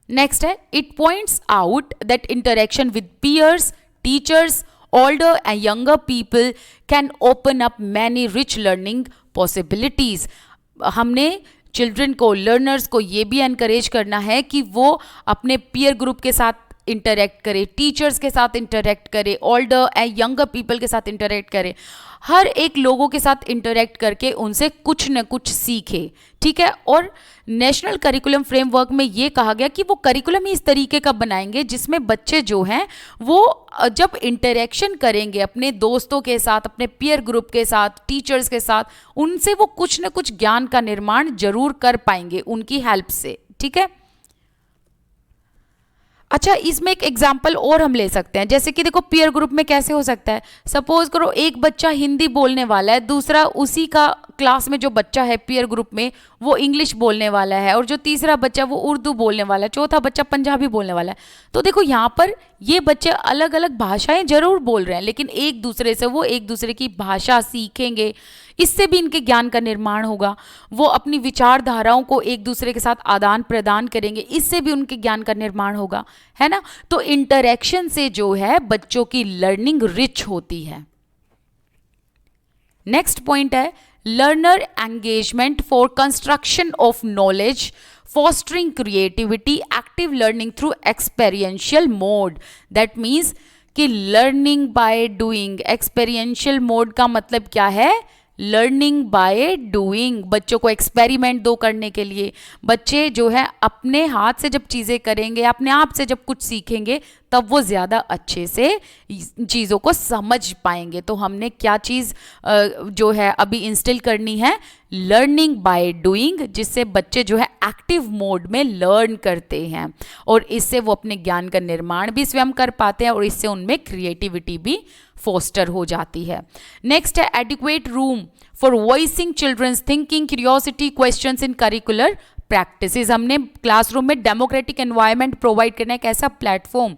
नेक्स्ट है, it points out that interaction with peers, teachers, older and younger people can open up many rich learning possibilities। हमने चिल्ड्रन को, लर्नर्स को ये भी एनकरेज करना है कि वो अपने पीयर ग्रुप के साथ इंटरेक्ट करे, टीचर्स के साथ इंटरेक्ट करे, ओल्डर एंड यंगर पीपल के साथ इंटरेक्ट करे, हर एक लोगों के साथ इंटरेक्ट करके उनसे कुछ न कुछ सीखे, ठीक है। और नेशनल करिकुलम फ्रेमवर्क में ये कहा गया कि वो करिकुलम ही इस तरीके का बनाएंगे जिसमें बच्चे जो हैं वो जब इंटरेक्शन करेंगे अपने दोस्तों के साथ, अपने पीयर ग्रुप के साथ, टीचर्स के साथ, उनसे वो कुछ न कुछ ज्ञान का निर्माण जरूर कर पाएंगे उनकी हेल्प से, ठीक है। अच्छा, इसमें एक एग्जाम्पल और हम ले सकते हैं, जैसे कि देखो पीयर ग्रुप में कैसे हो सकता है, सपोज करो एक बच्चा हिंदी बोलने वाला है, दूसरा उसी का क्लास में जो बच्चा है पीयर ग्रुप में वो इंग्लिश बोलने वाला है, और जो तीसरा बच्चा वो उर्दू बोलने वाला है, चौथा बच्चा पंजाबी बोलने वाला है। तो देखो यहाँ पर ये बच्चे अलग अलग भाषाएं जरूर बोल रहे हैं, लेकिन एक दूसरे से वो एक दूसरे की भाषा सीखेंगे, इससे भी इनके ज्ञान का निर्माण होगा। वो अपनी विचारधाराओं को एक दूसरे के साथ आदान प्रदान करेंगे, इससे भी उनके ज्ञान का निर्माण होगा, है ना। तो इंटरेक्शन से जो है बच्चों की लर्निंग रिच होती है। नेक्स्ट पॉइंट है, learner engagement for construction of knowledge, fostering creativity, active learning through experiential mode। that means कि learning by doing, experiential mode का मतलब क्या है, लर्निंग बाय डूइंग। बच्चों को एक्सपेरिमेंट दो करने के लिए, बच्चे जो है अपने हाथ से जब चीज़ें करेंगे, अपने आप से जब कुछ सीखेंगे, तब वो ज़्यादा अच्छे से चीज़ों को समझ पाएंगे। तो हमने क्या चीज़ जो है अभी इंस्टिल करनी है, लर्निंग बाय डूइंग, जिससे बच्चे जो है एक्टिव मोड में लर्न करते हैं, और इससे वो अपने ज्ञान का निर्माण भी स्वयं कर पाते हैं, और इससे उनमें क्रिएटिविटी भी फोस्टर हो जाती है। नेक्स्ट है, adequate room for voicing children's thinking, curiosity, questions in curricular practices. हमने क्लासरूम में डेमोक्रेटिक एनवायरनमेंट प्रोवाइड करना है, एक ऐसा प्लेटफॉर्म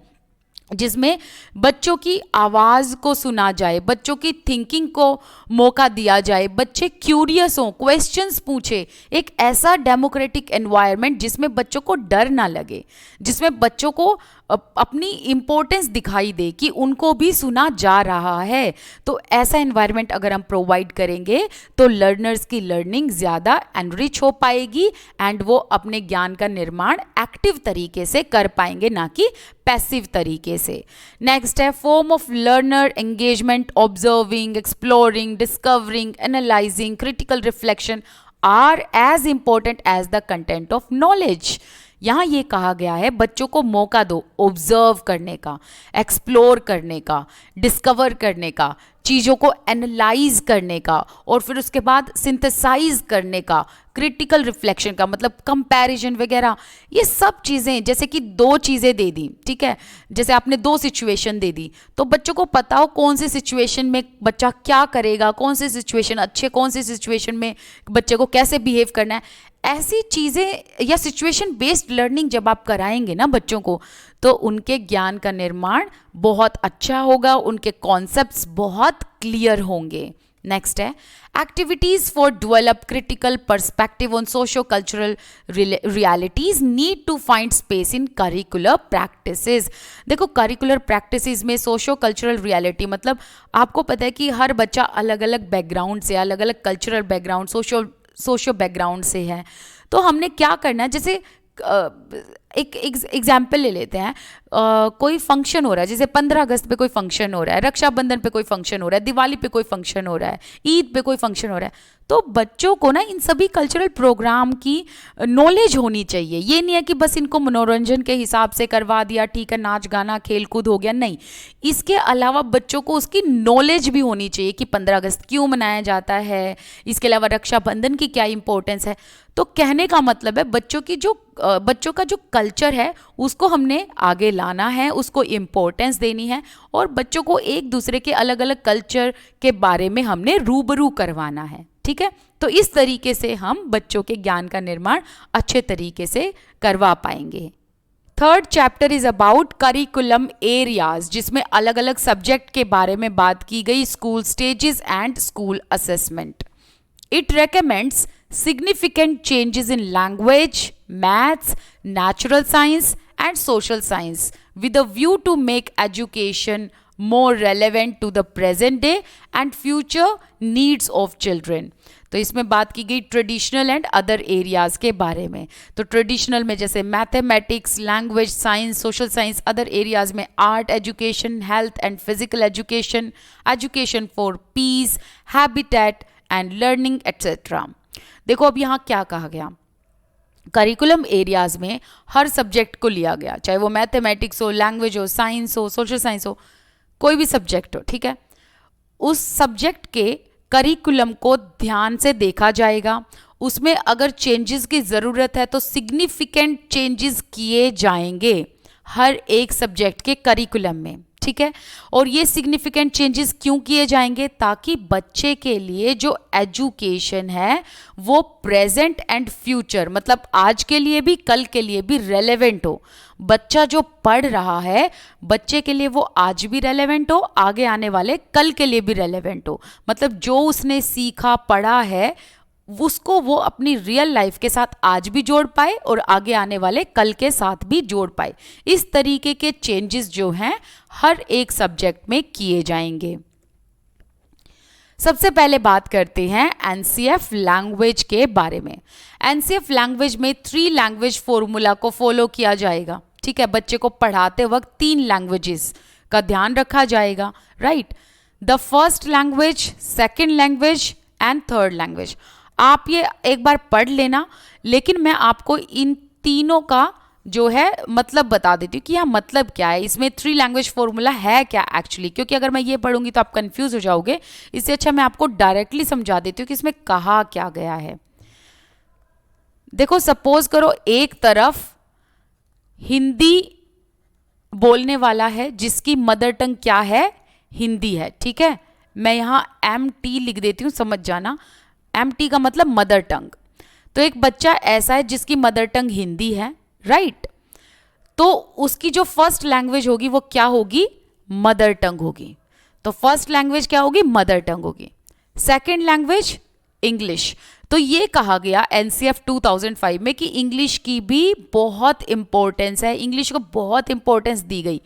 जिसमें बच्चों की आवाज़ को सुना जाए, बच्चों की थिंकिंग को मौका दिया जाए, बच्चे क्यूरियस हों, क्वेश्चंस पूछे, एक ऐसा डेमोक्रेटिक एनवायरनमेंट जिसमें बच्चों को डर ना लगे, जिसमें बच्चों को अपनी इम्पोर्टेंस दिखाई दे कि उनको भी सुना जा रहा है। तो ऐसा एनवायरनमेंट अगर हम प्रोवाइड करेंगे तो लर्नर्स की लर्निंग ज़्यादा एनरिच हो पाएगी, एंड वो अपने ज्ञान का निर्माण एक्टिव तरीके से कर पाएंगे, ना कि पैसिव तरीके से। नेक्स्ट है, form of learner engagement, observing, exploring, discovering, analysing, critical reflection are as important as the content of knowledge. यहाँ ये कहा गया है बच्चों को मौका दो ऑब्जर्व करने का, एक्सप्लोर करने का, डिस्कवर करने का, चीज़ों को एनालाइज करने का, और फिर उसके बाद सिंथेसाइज करने का, क्रिटिकल रिफ्लेक्शन का मतलब कंपैरिजन वगैरह। ये सब चीज़ें, जैसे कि दो चीज़ें दे दी, ठीक है, जैसे आपने दो सिचुएशन दे दी, तो बच्चों को पता हो कौन सी सिचुएशन में बच्चा क्या करेगा, कौन सी सिचुएशन अच्छे, कौन सी सिचुएशन में बच्चे को कैसे बिहेव करना है। ऐसी चीज़ें या सिचुएशन बेस्ड लर्निंग जब आप कराएंगे ना बच्चों को, तो उनके ज्ञान का निर्माण बहुत अच्छा होगा, उनके कॉन्सेप्ट्स बहुत क्लियर होंगे। नेक्स्ट है, activities for develop critical perspective on socio cultural realities need to find space in curricular practices. देखो करिकुलर प्रैक्टिसेस में सोशो कल्चरल रियलिटी मतलब आपको पता है कि हर बच्चा अलग अलग बैकग्राउंड से, अलग अलग कल्चरल बैकग्राउंड, सोशो बैकग्राउंड से है। तो हमने क्या करना है, जैसे एक एग्जाम्पल ले लेते हैं, कोई फंक्शन हो रहा है, जैसे 15 अगस्त पे कोई फंक्शन हो रहा है, रक्षाबंधन पे कोई फंक्शन हो रहा है, दिवाली पे कोई फंक्शन हो रहा है, ईद पे कोई फंक्शन हो रहा है। तो बच्चों को ना इन सभी कल्चरल प्रोग्राम की नॉलेज होनी चाहिए। ये नहीं है कि बस इनको मनोरंजन के हिसाब से करवा दिया, ठीक है, नाच गाना खेल कूद हो गया, नहीं। इसके अलावा बच्चों को उसकी नॉलेज भी होनी चाहिए कि 15 अगस्त क्यों मनाया जाता है, इसके अलावा रक्षाबंधन की क्या इंपॉर्टेंस है। तो कहने का मतलब है बच्चों का जो कल्चर है उसको हमने आगे लाना है, उसको इम्पोर्टेंस देनी है, और बच्चों को एक दूसरे के अलग अलग कल्चर के बारे में हमने रूबरू करवाना है, ठीक है। तो इस तरीके से हम बच्चों के ज्ञान का निर्माण अच्छे तरीके से करवा पाएंगे। Third chapter is about curriculum areas, जिसमें अलग अलग सब्जेक्ट के बारे में बात की गई, school stages and school assessment. It recommends significant changes in language, maths, natural science and social science with a view to make education more relevant to the present day and future needs of children. तो इसमें बात की गई traditional and other areas के बारे में. तो traditional में जैसे mathematics, language, science, social science, other areas में art education, health and physical education, education for peace, habitat and learning etcetera. देखो अब यहाँ क्या कहा गया, करिकुलम एरियाज में हर सब्जेक्ट को लिया गया, चाहे वो मैथमेटिक्स हो, लैंग्वेज हो, साइंस हो, सोशल साइंस हो, कोई भी सब्जेक्ट हो, ठीक है. उस सब्जेक्ट के करिकुलम को ध्यान से देखा जाएगा, उसमें अगर चेंजेस की ज़रूरत है तो सिग्निफिकेंट चेंजेस किए जाएंगे हर एक सब्जेक्ट के करिकुलम में, ठीक है. और ये सिग्निफिकेंट चेंजेस क्यों किए जाएंगे, ताकि बच्चे के लिए जो एजुकेशन है वो प्रेजेंट एंड फ्यूचर, मतलब आज के लिए भी कल के लिए भी रेलेवेंट हो. बच्चा जो पढ़ रहा है बच्चे के लिए वो आज भी रेलेवेंट हो, आगे आने वाले कल के लिए भी रेलेवेंट हो. मतलब जो उसने सीखा पढ़ा है उसको वो अपनी रियल लाइफ के साथ आज भी जोड़ पाए और आगे आने वाले कल के साथ भी जोड़ पाए. इस तरीके के चेंजेस जो हैं हर एक सब्जेक्ट में किए जाएंगे. सबसे पहले बात करते हैं एनसीएफ लैंग्वेज के बारे में. एनसीएफ लैंग्वेज में 3 लैंग्वेज फॉर्मूला को फॉलो किया जाएगा, ठीक है. बच्चे को पढ़ाते वक्त 3 लैंग्वेजेस का ध्यान रखा जाएगा, right. The first language, second language and third language. आप ये एक बार पढ़ लेना, लेकिन मैं आपको इन तीनों का जो है मतलब बता देती हूँ कि यहाँ मतलब क्या है, इसमें 3 लैंग्वेज फॉर्मूला है क्या एक्चुअली, क्योंकि अगर मैं ये पढ़ूंगी तो आप कंफ्यूज हो जाओगे. इससे अच्छा मैं आपको डायरेक्टली समझा देती हूँ कि इसमें कहा क्या गया है. देखो सपोज करो एक तरफ हिंदी बोलने वाला है जिसकी मदर टंग क्या है, हिंदी है, ठीक है. मैं यहाँ MT लिख देती हूँ, समझ जाना. MT का मतलब मदर टंग. तो एक बच्चा ऐसा है जिसकी मदर टंग हिंदी है, राइट. तो उसकी जो फर्स्ट लैंग्वेज होगी वो क्या होगी, मदर टंग होगी. तो फर्स्ट लैंग्वेज क्या होगी, मदर टंग होगी. Second language English. तो ये कहा गया एनसीएफ 2005 में कि इंग्लिश की भी बहुत इंपॉर्टेंस है, इंग्लिश को बहुत इंपॉर्टेंस दी गई.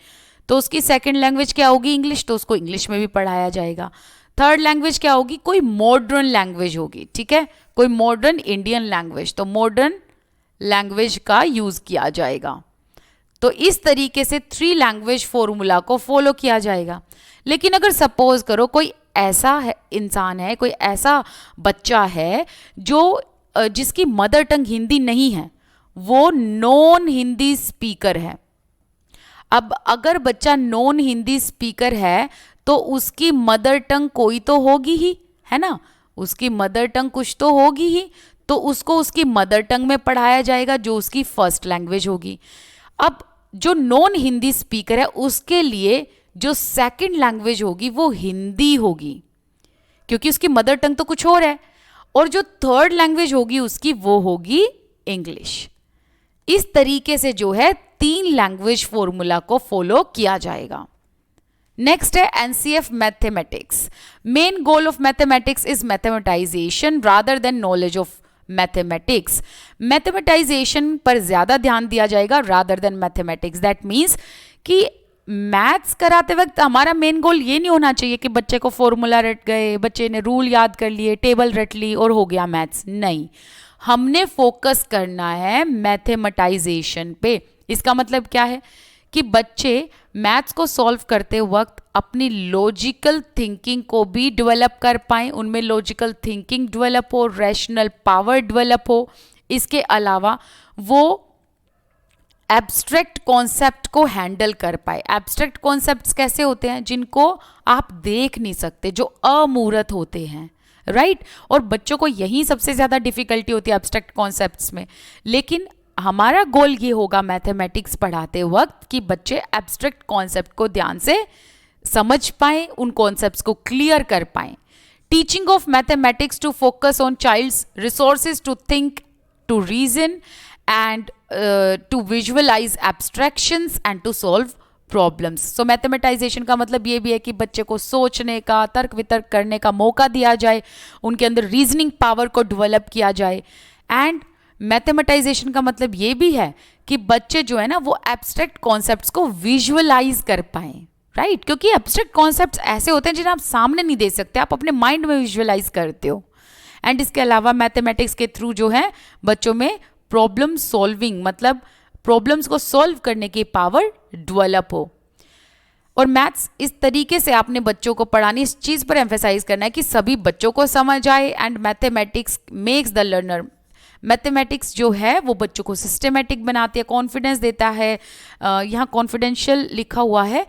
तो उसकी सेकेंड लैंग्वेज क्या होगी, इंग्लिश, तो उसको इंग्लिश में भी पढ़ाया जाएगा. थर्ड लैंग्वेज क्या होगी, कोई मॉडर्न लैंग्वेज होगी, ठीक है, कोई मॉडर्न इंडियन लैंग्वेज. तो मॉडर्न लैंग्वेज का यूज किया जाएगा. तो इस तरीके से 3 लैंग्वेज फॉर्मूला को फॉलो किया जाएगा. लेकिन अगर सपोज करो कोई ऐसा है इंसान है, कोई ऐसा बच्चा है जो जिसकी मदर टंग हिंदी नहीं है, वो नॉन हिंदी स्पीकर है. अब अगर बच्चा नॉन हिंदी स्पीकर है तो उसकी मदर टंग कोई तो होगी ही, है ना, उसकी मदर टंग कुछ तो होगी ही. तो उसको उसकी मदर टंग में पढ़ाया जाएगा जो उसकी फर्स्ट लैंग्वेज होगी. अब जो नॉन हिंदी स्पीकर है उसके लिए जो सेकंड लैंग्वेज होगी वो हिंदी होगी, क्योंकि उसकी मदर टंग तो कुछ और है. और जो थर्ड लैंग्वेज होगी उसकी वो होगी इंग्लिश. इस तरीके से जो है 3 लैंग्वेज फॉर्मूला को फॉलो किया जाएगा. नेक्स्ट है NCF mathematics. Main goal of mathematics is मैथमेटाइजेशन rather than knowledge of mathematics. मैथमेटाइजेशन पर ज्यादा ध्यान दिया जाएगा rather than mathematics. That means कि मैथ्स कराते वक्त हमारा मेन गोल ये नहीं होना चाहिए कि बच्चे को फॉर्मूला रट गए, बच्चे ने रूल याद कर लिए, टेबल रट ली और हो गया मैथ्स. नहीं, हमने फोकस करना है मैथमेटाइजेशन पे. इसका मतलब क्या है कि बच्चे मैथ्स को सॉल्व करते वक्त अपनी लॉजिकल थिंकिंग को भी डेवलप कर पाएँ, उनमें लॉजिकल थिंकिंग डेवलप हो, रैशनल पावर डेवलप हो. इसके अलावा वो एब्स्ट्रैक्ट कॉन्सेप्ट को हैंडल कर पाए. एब्स्ट्रैक्ट कॉन्सेप्ट्स कैसे होते हैं, जिनको आप देख नहीं सकते, जो अमूर्त होते हैं, राइट. और बच्चों को यही सबसे ज़्यादा डिफिकल्टी होती है एब्स्ट्रैक्ट कॉन्सेप्ट्स में. लेकिन हमारा गोल ये होगा मैथमेटिक्स पढ़ाते वक्त कि बच्चे एब्स्ट्रैक्ट कॉन्सेप्ट को ध्यान से समझ पाएं, उन कॉन्सेप्ट्स को क्लियर कर पाएं. Teaching of mathematics to focus on child's resources to think, to reason and to visualize abstractions and to solve problems. So mathematisation का मतलब ये भी है कि बच्चे को सोचने का, तर्क वितर्क करने का मौका दिया जाए, उनके अंदर रीजनिंग पावर को डेवलप किया जाए. एंड मैथमेटाइजेशन का मतलब ये भी है कि बच्चे जो है ना वो एब्स्ट्रैक्ट कॉन्सेप्ट्स को विजुअलाइज कर पाएं, राइट? क्योंकि एब्स्ट्रैक्ट कॉन्सेप्ट्स ऐसे होते हैं जिन्हें आप सामने नहीं दे सकते, आप अपने माइंड में विजुअलाइज करते हो. एंड इसके अलावा मैथमेटिक्स के थ्रू जो है बच्चों में प्रॉब्लम सॉल्विंग, मतलब प्रॉब्लम्स को सॉल्व करने की पावर डेवलप हो. और मैथ्स इस तरीके से आपने बच्चों को पढ़ानी, इस चीज़ पर एम्फेसाइज करना है कि सभी बच्चों को समझ आए. And mathematics makes the learner, mathematics जो है वो बच्चों को सिस्टमेटिक बनाती है, कॉन्फिडेंस देता है. यहाँ कॉन्फिडेंशियल लिखा हुआ है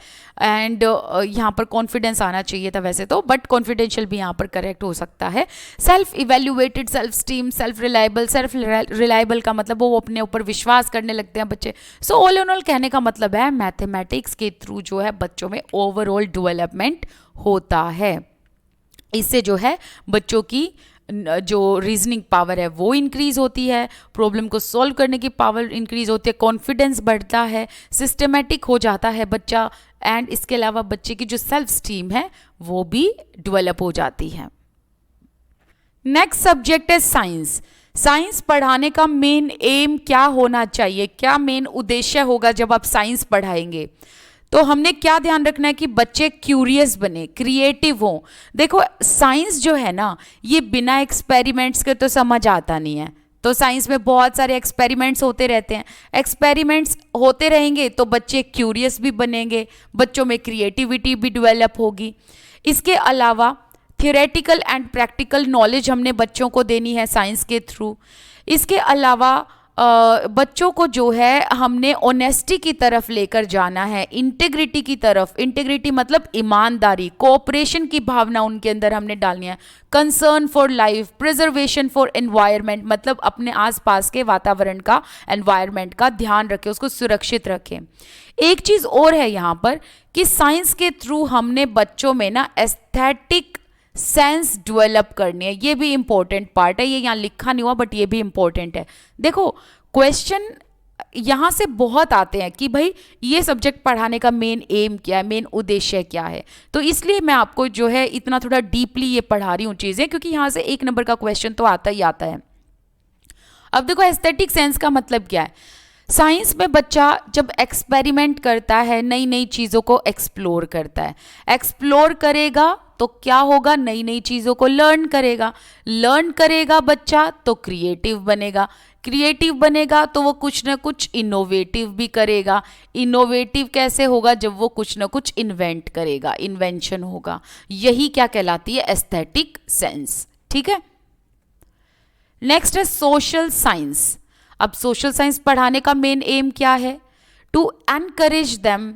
एंड यहाँ पर कॉन्फिडेंस आना चाहिए था वैसे तो, बट कॉन्फिडेंशियल भी यहाँ पर करेक्ट हो सकता है. Self evaluated, self esteem, self reliable. Self reliable का मतलब वो अपने ऊपर विश्वास करने लगते हैं बच्चे. सो ऑल इन ऑल कहने का मतलब है मैथमेटिक्स के थ्रू जो है बच्चों में ओवरऑल डेवलपमेंट होता है. इससे जो है बच्चों की जो रीजनिंग पावर है वो इंक्रीज होती है, प्रॉब्लम को सॉल्व करने की पावर इंक्रीज होती है, कॉन्फिडेंस बढ़ता है, सिस्टमेटिक हो जाता है बच्चा. एंड इसके अलावा बच्चे की जो सेल्फ स्टीम है वो भी डेवलप हो जाती है. नेक्स्ट सब्जेक्ट है साइंस. साइंस पढ़ाने का मेन एम क्या होना चाहिए, क्या मेन उद्देश्य होगा जब आप साइंस पढ़ाएंगे? तो हमने क्या ध्यान रखना है कि बच्चे क्यूरियस बने, क्रिएटिव हों. देखो साइंस जो है ना ये बिना एक्सपेरिमेंट्स के तो समझ आता नहीं है. तो साइंस में बहुत सारे एक्सपेरिमेंट्स होते रहते हैं. एक्सपेरिमेंट्स होते रहेंगे तो बच्चे क्यूरियस भी बनेंगे, बच्चों में क्रिएटिविटी भी डेवलप होगी. इसके अलावा थियोरेटिकल एंड प्रैक्टिकल नॉलेज हमने बच्चों को देनी है साइंस के थ्रू. इसके अलावा बच्चों को जो है हमने ऑनेस्टी की तरफ लेकर जाना है, इंटीग्रिटी की तरफ. इंटीग्रिटी मतलब ईमानदारी, कोऑपरेशन की भावना उनके अंदर हमने डालनी है. Concern for life, preservation for environment, मतलब अपने आसपास के वातावरण का, एनवायरनमेंट का ध्यान रखें, उसको सुरक्षित रखें. एक चीज़ और है यहाँ पर कि साइंस के थ्रू हमने बच्चों में ना एस्थेटिक सेंस डेवलप करनी है. ये भी इंपॉर्टेंट पार्ट है, ये यहाँ लिखा नहीं हुआ बट ये भी इंपॉर्टेंट है. देखो क्वेश्चन यहाँ से बहुत आते हैं कि भाई ये सब्जेक्ट पढ़ाने का मेन एम क्या है, मेन उद्देश्य क्या है. तो इसलिए मैं आपको जो है इतना थोड़ा डीपली ये पढ़ा रही हूँ चीज़ें, क्योंकि यहाँ से 1 नंबर का क्वेश्चन तो आता ही आता है. अब देखो एस्थेटिक सेंस का मतलब क्या है. साइंस में बच्चा जब एक्सपेरिमेंट करता है, नई नई चीज़ों को एक्सप्लोर करता है, एक्सप्लोर करेगा तो क्या होगा, नई नई चीज़ों को लर्न करेगा. लर्न करेगा बच्चा तो क्रिएटिव बनेगा, क्रिएटिव बनेगा तो वो कुछ ना कुछ इनोवेटिव भी करेगा. इनोवेटिव कैसे होगा, जब वो कुछ ना कुछ इन्वेंट करेगा, इन्वेंशन होगा. यही क्या कहलाती है, एस्थेटिक सेंस. ठीक है. नेक्स्ट है सोशल साइंस. अब सोशल साइंस पढ़ाने का मेन एम क्या है? To encourage them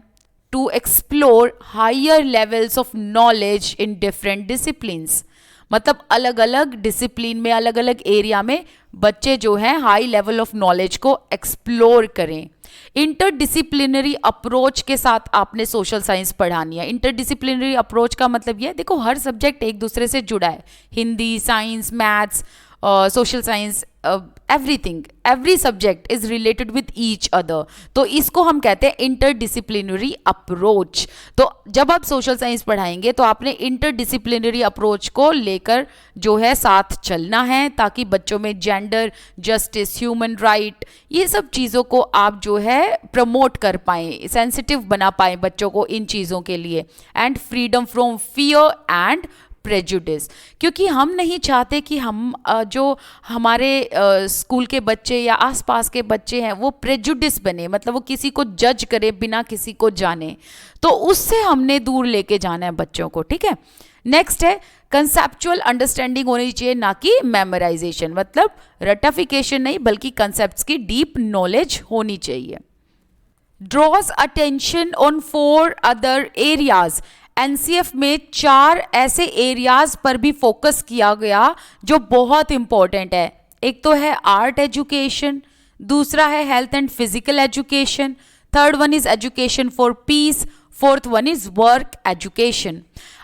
to explore higher levels of knowledge in different disciplines. मतलब अलग अलग डिसिप्लिन में, अलग अलग एरिया में बच्चे जो हैं हाई लेवल ऑफ नॉलेज को एक्सप्लोर करें. इंटरडिसिप्लिनरी अप्रोच के साथ आपने सोशल साइंस पढ़ानी है. इंटरडिसिप्लिनरी अप्रोच का मतलब ये है, देखो हर सब्जेक्ट एक दूसरे से जुड़ा है. Hindi, science, maths, social science, everything, every subject is related with each other. तो इसको हम कहते हैं इंटरडिसिप्लिनरी अप्रोच. तो जब आप सोशल साइंस पढ़ाएंगे तो आपने इंटरडिसिप्लिनरी अप्रोच को लेकर जो है साथ चलना है, ताकि बच्चों में जेंडर, जस्टिस, ह्यूमन राइट, ये सब चीज़ों को आप जो है प्रमोट कर पाएँ, सेंसिटिव बना पाएँ बच्चों को इन चीज़ों के लिए. And freedom from fear and prejudice. क्योंकि हम नहीं चाहते कि हम जो हमारे स्कूल के बच्चे या आसपास के बच्चे हैं वो प्रेजुडिस बने, मतलब वो किसी को जज करे बिना किसी को जाने. तो उससे हमने दूर लेके जाना है बच्चों को. ठीक है. नेक्स्ट है कंसेप्चुअल अंडरस्टैंडिंग होनी चाहिए, ना कि मेमोराइजेशन. मतलब रटाफिकेशन नहीं बल्कि कंसेप्ट्स की डीप नॉलेज होनी चाहिए. Draws attention on 4 other areas. NCF में 4 ऐसे एरियाज पर भी फोकस किया गया जो बहुत इंपॉर्टेंट है. एक तो है आर्ट एजुकेशन, दूसरा है health and physical education, third one is education for piece, fourth one is work education.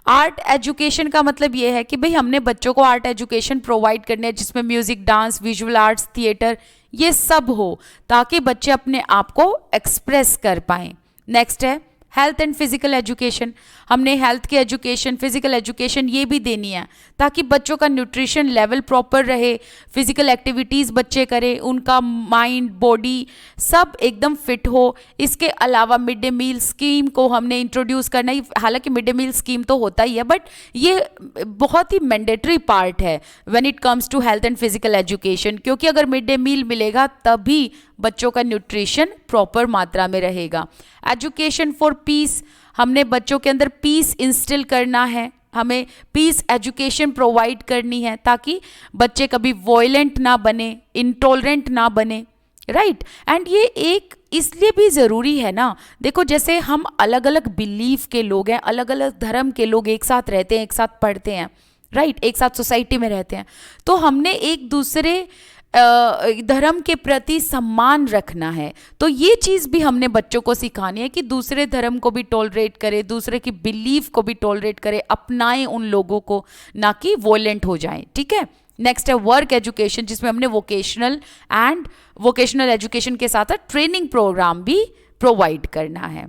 Art education का मतलब ये है कि भाई हमने बच्चों को आर्ट एजुकेशन प्रोवाइड करनी है, जिसमें music, dance, visual arts, theatre ये सब हो, ताकि बच्चे अपने आप को एक्सप्रेस कर पाएं। नेक्स्ट है हेल्थ एंड फिजिकल एजुकेशन। हमने हेल्थ की एजुकेशन, फिजिकल एजुकेशन ये भी देनी है, ताकि बच्चों का न्यूट्रिशन लेवल प्रॉपर रहे, फिजिकल एक्टिविटीज़ बच्चे करें, उनका माइंड बॉडी सब एकदम फिट हो। इसके अलावा मिड डे मील स्कीम को हमने इंट्रोड्यूस करना ही, हालांकि मिड डे मील स्कीम तो होता ही है, बट ये बहुत ही मैंडेटरी पार्ट है when it comes to health and physical education, क्योंकि अगर मिड डे मील मिलेगा तभी बच्चों का न्यूट्रिशन प्रॉपर मात्रा में रहेगा। एजुकेशन फॉर पीस, हमने बच्चों के अंदर पीस इंस्टिल करना है, हमें पीस एजुकेशन प्रोवाइड करनी है, ताकि बच्चे कभी वॉयलेंट ना बने, इंटॉलरेंट ना बने, राइट। एंड ये एक इसलिए भी ज़रूरी है ना, देखो जैसे हम अलग अलग बिलीफ के लोग हैं, अलग अलग धर्म के लोग एक साथ रहते हैं, एक साथ पढ़ते हैं, राइट, एक साथ सोसाइटी में रहते हैं, तो हमने एक दूसरे धर्म के प्रति सम्मान रखना है। तो ये चीज़ भी हमने बच्चों को सिखानी है कि दूसरे धर्म को भी टॉलरेट करें, दूसरे की बिलीफ को भी टॉलरेट करें, अपनाएं उन लोगों को, ना कि वॉयलेंट हो जाएं, ठीक है। नेक्स्ट है वर्क एजुकेशन, जिसमें हमने वोकेशनल एजुकेशन के साथ ट्रेनिंग प्रोग्राम भी प्रोवाइड करना है।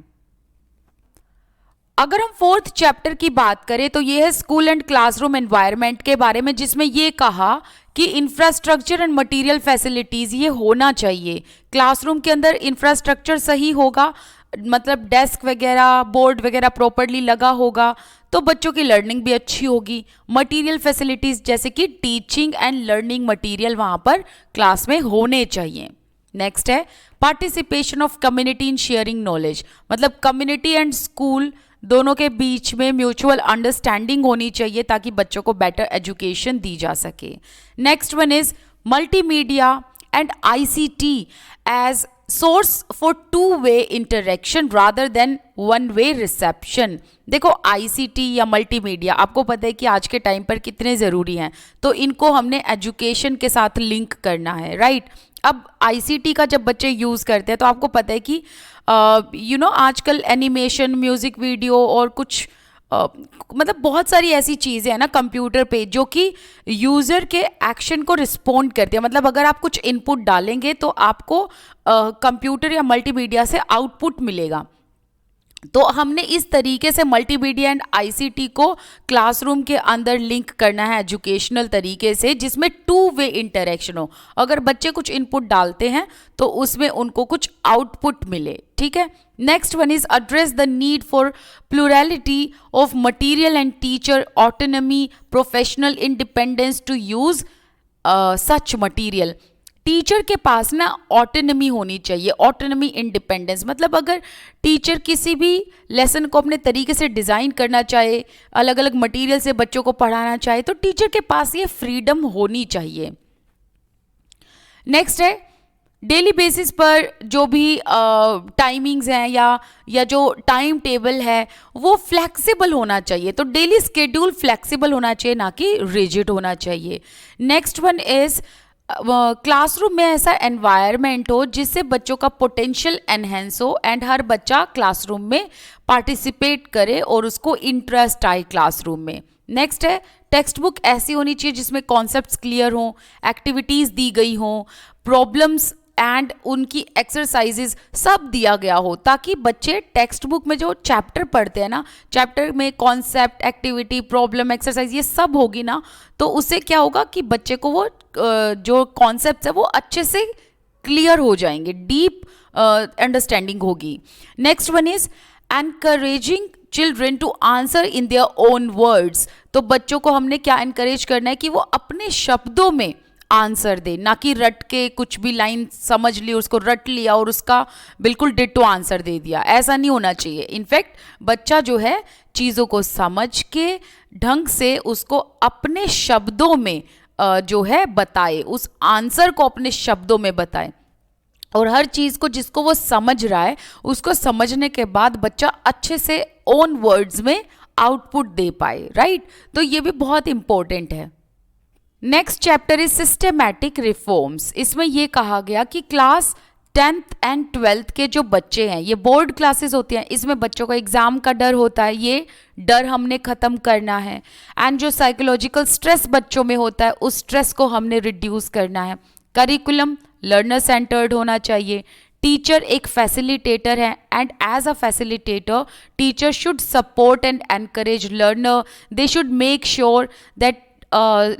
अगर हम फोर्थ चैप्टर की बात करें तो ये है स्कूल एंड क्लासरूम एनवायरनमेंट के बारे में, जिसमें ये कहा कि इंफ्रास्ट्रक्चर एंड मटेरियल फैसिलिटीज़ ये होना चाहिए। क्लासरूम के अंदर इंफ्रास्ट्रक्चर सही होगा, मतलब डेस्क वगैरह, बोर्ड वगैरह प्रॉपरली लगा होगा, तो बच्चों की लर्निंग भी अच्छी होगी। मटेरियल फैसिलिटीज़ जैसे कि टीचिंग एंड लर्निंग मटेरियल वहाँ पर क्लास में होने चाहिए। नेक्स्ट है participation of community in sharing knowledge, मतलब कम्युनिटी एंड स्कूल दोनों के बीच में म्यूचुअल अंडरस्टैंडिंग होनी चाहिए, ताकि बच्चों को बेटर एजुकेशन दी जा सके। Next one is multimedia and ICT as source for two way interaction rather than one way reception. देखो आईसीटी या मल्टीमीडिया आपको पता है कि आज के टाइम पर कितने ज़रूरी हैं, तो इनको हमने एजुकेशन के साथ लिंक करना है, राइट। अब आईसीटी का जब बच्चे यूज़ करते हैं तो आपको पता है कि आजकल एनिमेशन, म्यूज़िक वीडियो और कुछ मतलब बहुत सारी ऐसी चीज़ें हैं ना कंप्यूटर पे, जो कि यूज़र के एक्शन को रिस्पोंड करती है। मतलब अगर आप कुछ इनपुट डालेंगे तो आपको कंप्यूटर या मल्टीमीडिया से आउटपुट मिलेगा। तो हमने इस तरीके से मल्टीमीडिया एंड आईसीटी को क्लासरूम के अंदर लिंक करना है एजुकेशनल तरीके से, जिसमें टू वे इंटरेक्शन हो। अगर बच्चे कुछ इनपुट डालते हैं तो उसमें उनको कुछ आउटपुट मिले, ठीक है। Next one is address the need for plurality of material and teacher autonomy, professional independence to use such material. Teacher के पास ना ऑटोनॉमी होनी चाहिए, ऑटोनॉमी इंडिपेंडेंस, मतलब अगर टीचर किसी भी लेसन को अपने तरीके से डिज़ाइन करना चाहे, अलग अलग मटेरियल से बच्चों को पढ़ाना चाहे, तो टीचर के पास ये फ्रीडम होनी चाहिए। नेक्स्ट है डेली बेसिस पर जो भी टाइमिंग्स हैं या जो टाइम टेबल है वो फ्लेक्सिबल होना चाहिए। तो डेली स्केड्यूल फ्लेक्सिबल होना चाहिए, ना कि रिजिड होना चाहिए। नेक्स्ट वन इज़ क्लासरूम में ऐसा एनवायरनमेंट हो जिससे बच्चों का पोटेंशियल एनहेंस हो एंड हर बच्चा क्लासरूम में पार्टिसिपेट करे और उसको इंटरेस्ट आए क्लासरूम में। नेक्स्ट है टेक्स्ट बुक ऐसी होनी चाहिए जिसमें कॉन्सेप्ट्स क्लियर हों, एक्टिविटीज़ दी गई हों, प्रॉब्लम्स एंड उनकी एक्सरसाइजेज सब दिया गया हो, ताकि बच्चे टेक्स्ट बुक में जो चैप्टर पढ़ते हैं ना, चैप्टर में कॉन्सेप्ट, एक्टिविटी, प्रॉब्लम, एक्सरसाइज ये सब होगी ना, तो उससे क्या होगा कि बच्चे को वो जो कॉन्सेप्ट है वो अच्छे से क्लियर हो जाएंगे, डीप अंडरस्टैंडिंग होगी। Next one is encouraging children to answer in their own words. तो बच्चों को हमने क्या एनकरेज करना है कि वो अपने शब्दों में आंसर दे, ना कि रट के कुछ भी लाइन समझ ली, उसको रट लिया और उसका बिल्कुल डिट्टो आंसर दे दिया। ऐसा नहीं होना चाहिए। इनफैक्ट बच्चा जो है चीज़ों को समझ के ढंग से उसको अपने शब्दों में जो है बताए, उस आंसर को अपने शब्दों में बताए, और हर चीज़ को जिसको वो समझ रहा है उसको समझने के बाद बच्चा अच्छे से ओन वर्ड्स में आउटपुट दे पाए, राइट। तो ये भी बहुत इंपॉर्टेंट है। Next chapter is systematic reforms. इसमें यह कहा गया कि क्लास 10th एंड 12th के जो बच्चे हैं, ये बोर्ड क्लासेस होती हैं, इसमें बच्चों को एग्ज़ाम का डर होता है, ये डर हमने ख़त्म करना है। एंड जो साइकोलॉजिकल स्ट्रेस बच्चों में होता है, उस स्ट्रेस को हमने रिड्यूस करना है। करिकुलम लर्नर सेंटर्ड होना चाहिए। टीचर एक फैसिलिटेटर है and as a facilitator teacher should support and encourage learner. They should make sure that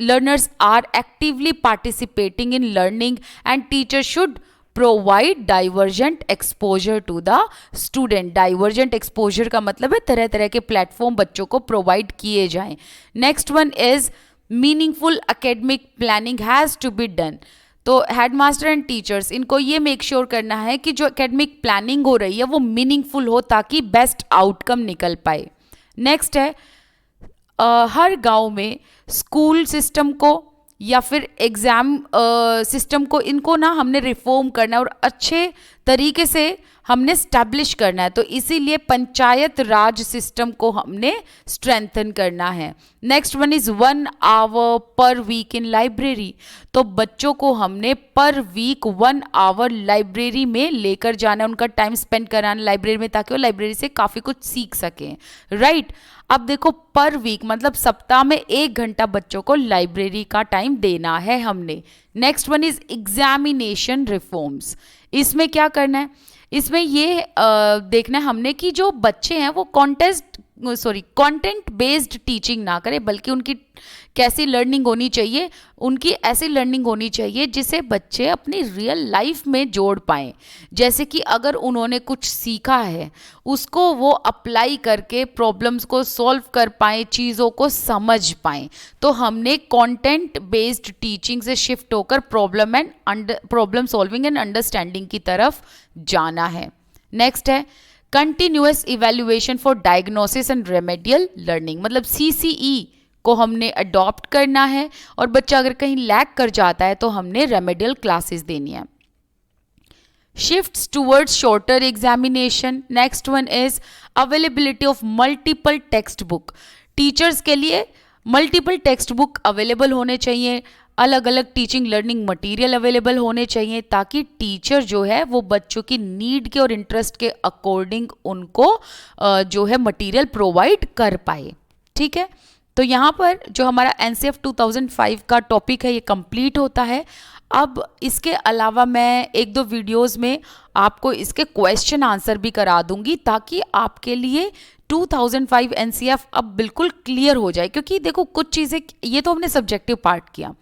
learners are actively participating in learning and teacher should provide divergent exposure to the student। divergent exposure का मतलब है तरह तरह के platform बच्चों को provide किए जाएं। Next one is meaningful academic planning has to be done। तो हेडमास्टर एंड टीचर्स इनको ये मेक श्योर करना है कि जो एकेडमिक प्लानिंग हो रही है वो मीनिंगफुल हो ताकि बेस्ट आउटकम निकल पाए। नेक्स्ट है हर गांव में स्कूल सिस्टम को या फिर एग्ज़ाम सिस्टम को, इनको ना हमने रिफॉर्म करना है और अच्छे तरीके से हमने स्टैब्लिश करना है। तो इसीलिए पंचायत राज सिस्टम को हमने स्ट्रेंथन करना है। Next one is 1 hour per week in library. तो बच्चों को हमने पर वीक 1 आवर लाइब्रेरी में लेकर जाना है, उनका टाइम स्पेंड कराना लाइब्रेरी में ताकि वो लाइब्रेरी से काफ़ी कुछ सीख सकें, राइट। अब देखो पर वीक मतलब सप्ताह में 1 घंटा बच्चों को लाइब्रेरी का टाइम देना है हमने। Next one is examination reforms. इसमें क्या करना है, इसमें ये देखना है हमने कि जो बच्चे हैं वो कंटेंट बेस्ड टीचिंग ना करें, बल्कि उनकी कैसी लर्निंग होनी चाहिए, उनकी ऐसी लर्निंग होनी चाहिए जिसे बच्चे अपनी रियल लाइफ में जोड़ पाएँ। जैसे कि अगर उन्होंने कुछ सीखा है उसको वो अप्लाई करके प्रॉब्लम्स को सॉल्व कर पाएँ, चीज़ों को समझ पाएँ। तो हमने कंटेंट बेस्ड टीचिंग से शिफ्ट होकर प्रॉब्लम सॉल्विंग एंड अंडरस्टैंडिंग की तरफ जाना है। नेक्स्ट है continuous evaluation for diagnosis and remedial learning. मतलब CCE को हमने अडॉप्ट करना है और बच्चा अगर कहीं लैग कर जाता है तो हमने रेमेडियल क्लासेस देनी है। Shifts towards shorter examination. Next one is availability of multiple text book. Teachers के लिए मल्टीपल टेक्स्ट बुक अवेलेबल होने चाहिए, अलग अलग टीचिंग लर्निंग मटेरियल अवेलेबल होने चाहिए ताकि टीचर जो है वो बच्चों की नीड के और इंटरेस्ट के अकॉर्डिंग उनको जो है मटेरियल प्रोवाइड कर पाए, ठीक है। तो यहाँ पर जो हमारा NCF 2005 का टॉपिक है ये कंप्लीट होता है। अब इसके अलावा मैं 1-2 वीडियोस में आपको इसके क्वेश्चन आंसर भी करा दूंगी ताकि आपके लिए 2005 NCF अब बिल्कुल क्लियर हो जाए। क्योंकि देखो कुछ चीज़ें, ये तो हमने सब्जेक्टिव पार्ट किया,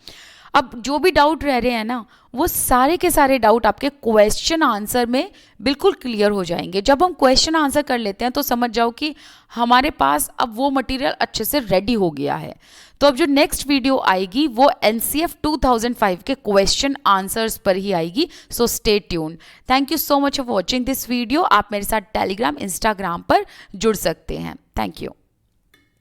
अब जो भी डाउट रह रहे हैं ना वो सारे के सारे डाउट आपके क्वेश्चन आंसर में बिल्कुल क्लियर हो जाएंगे। जब हम क्वेश्चन आंसर कर लेते हैं तो समझ जाओ कि हमारे पास अब वो मटेरियल अच्छे से रेडी हो गया है। तो अब जो नेक्स्ट वीडियो आएगी वो NCF 2005 के क्वेश्चन आंसर्स पर ही आएगी। So stay tune. Thank you so much for watching this video. आप मेरे साथ टेलीग्राम, इंस्टाग्राम पर जुड़ सकते हैं। Thank you.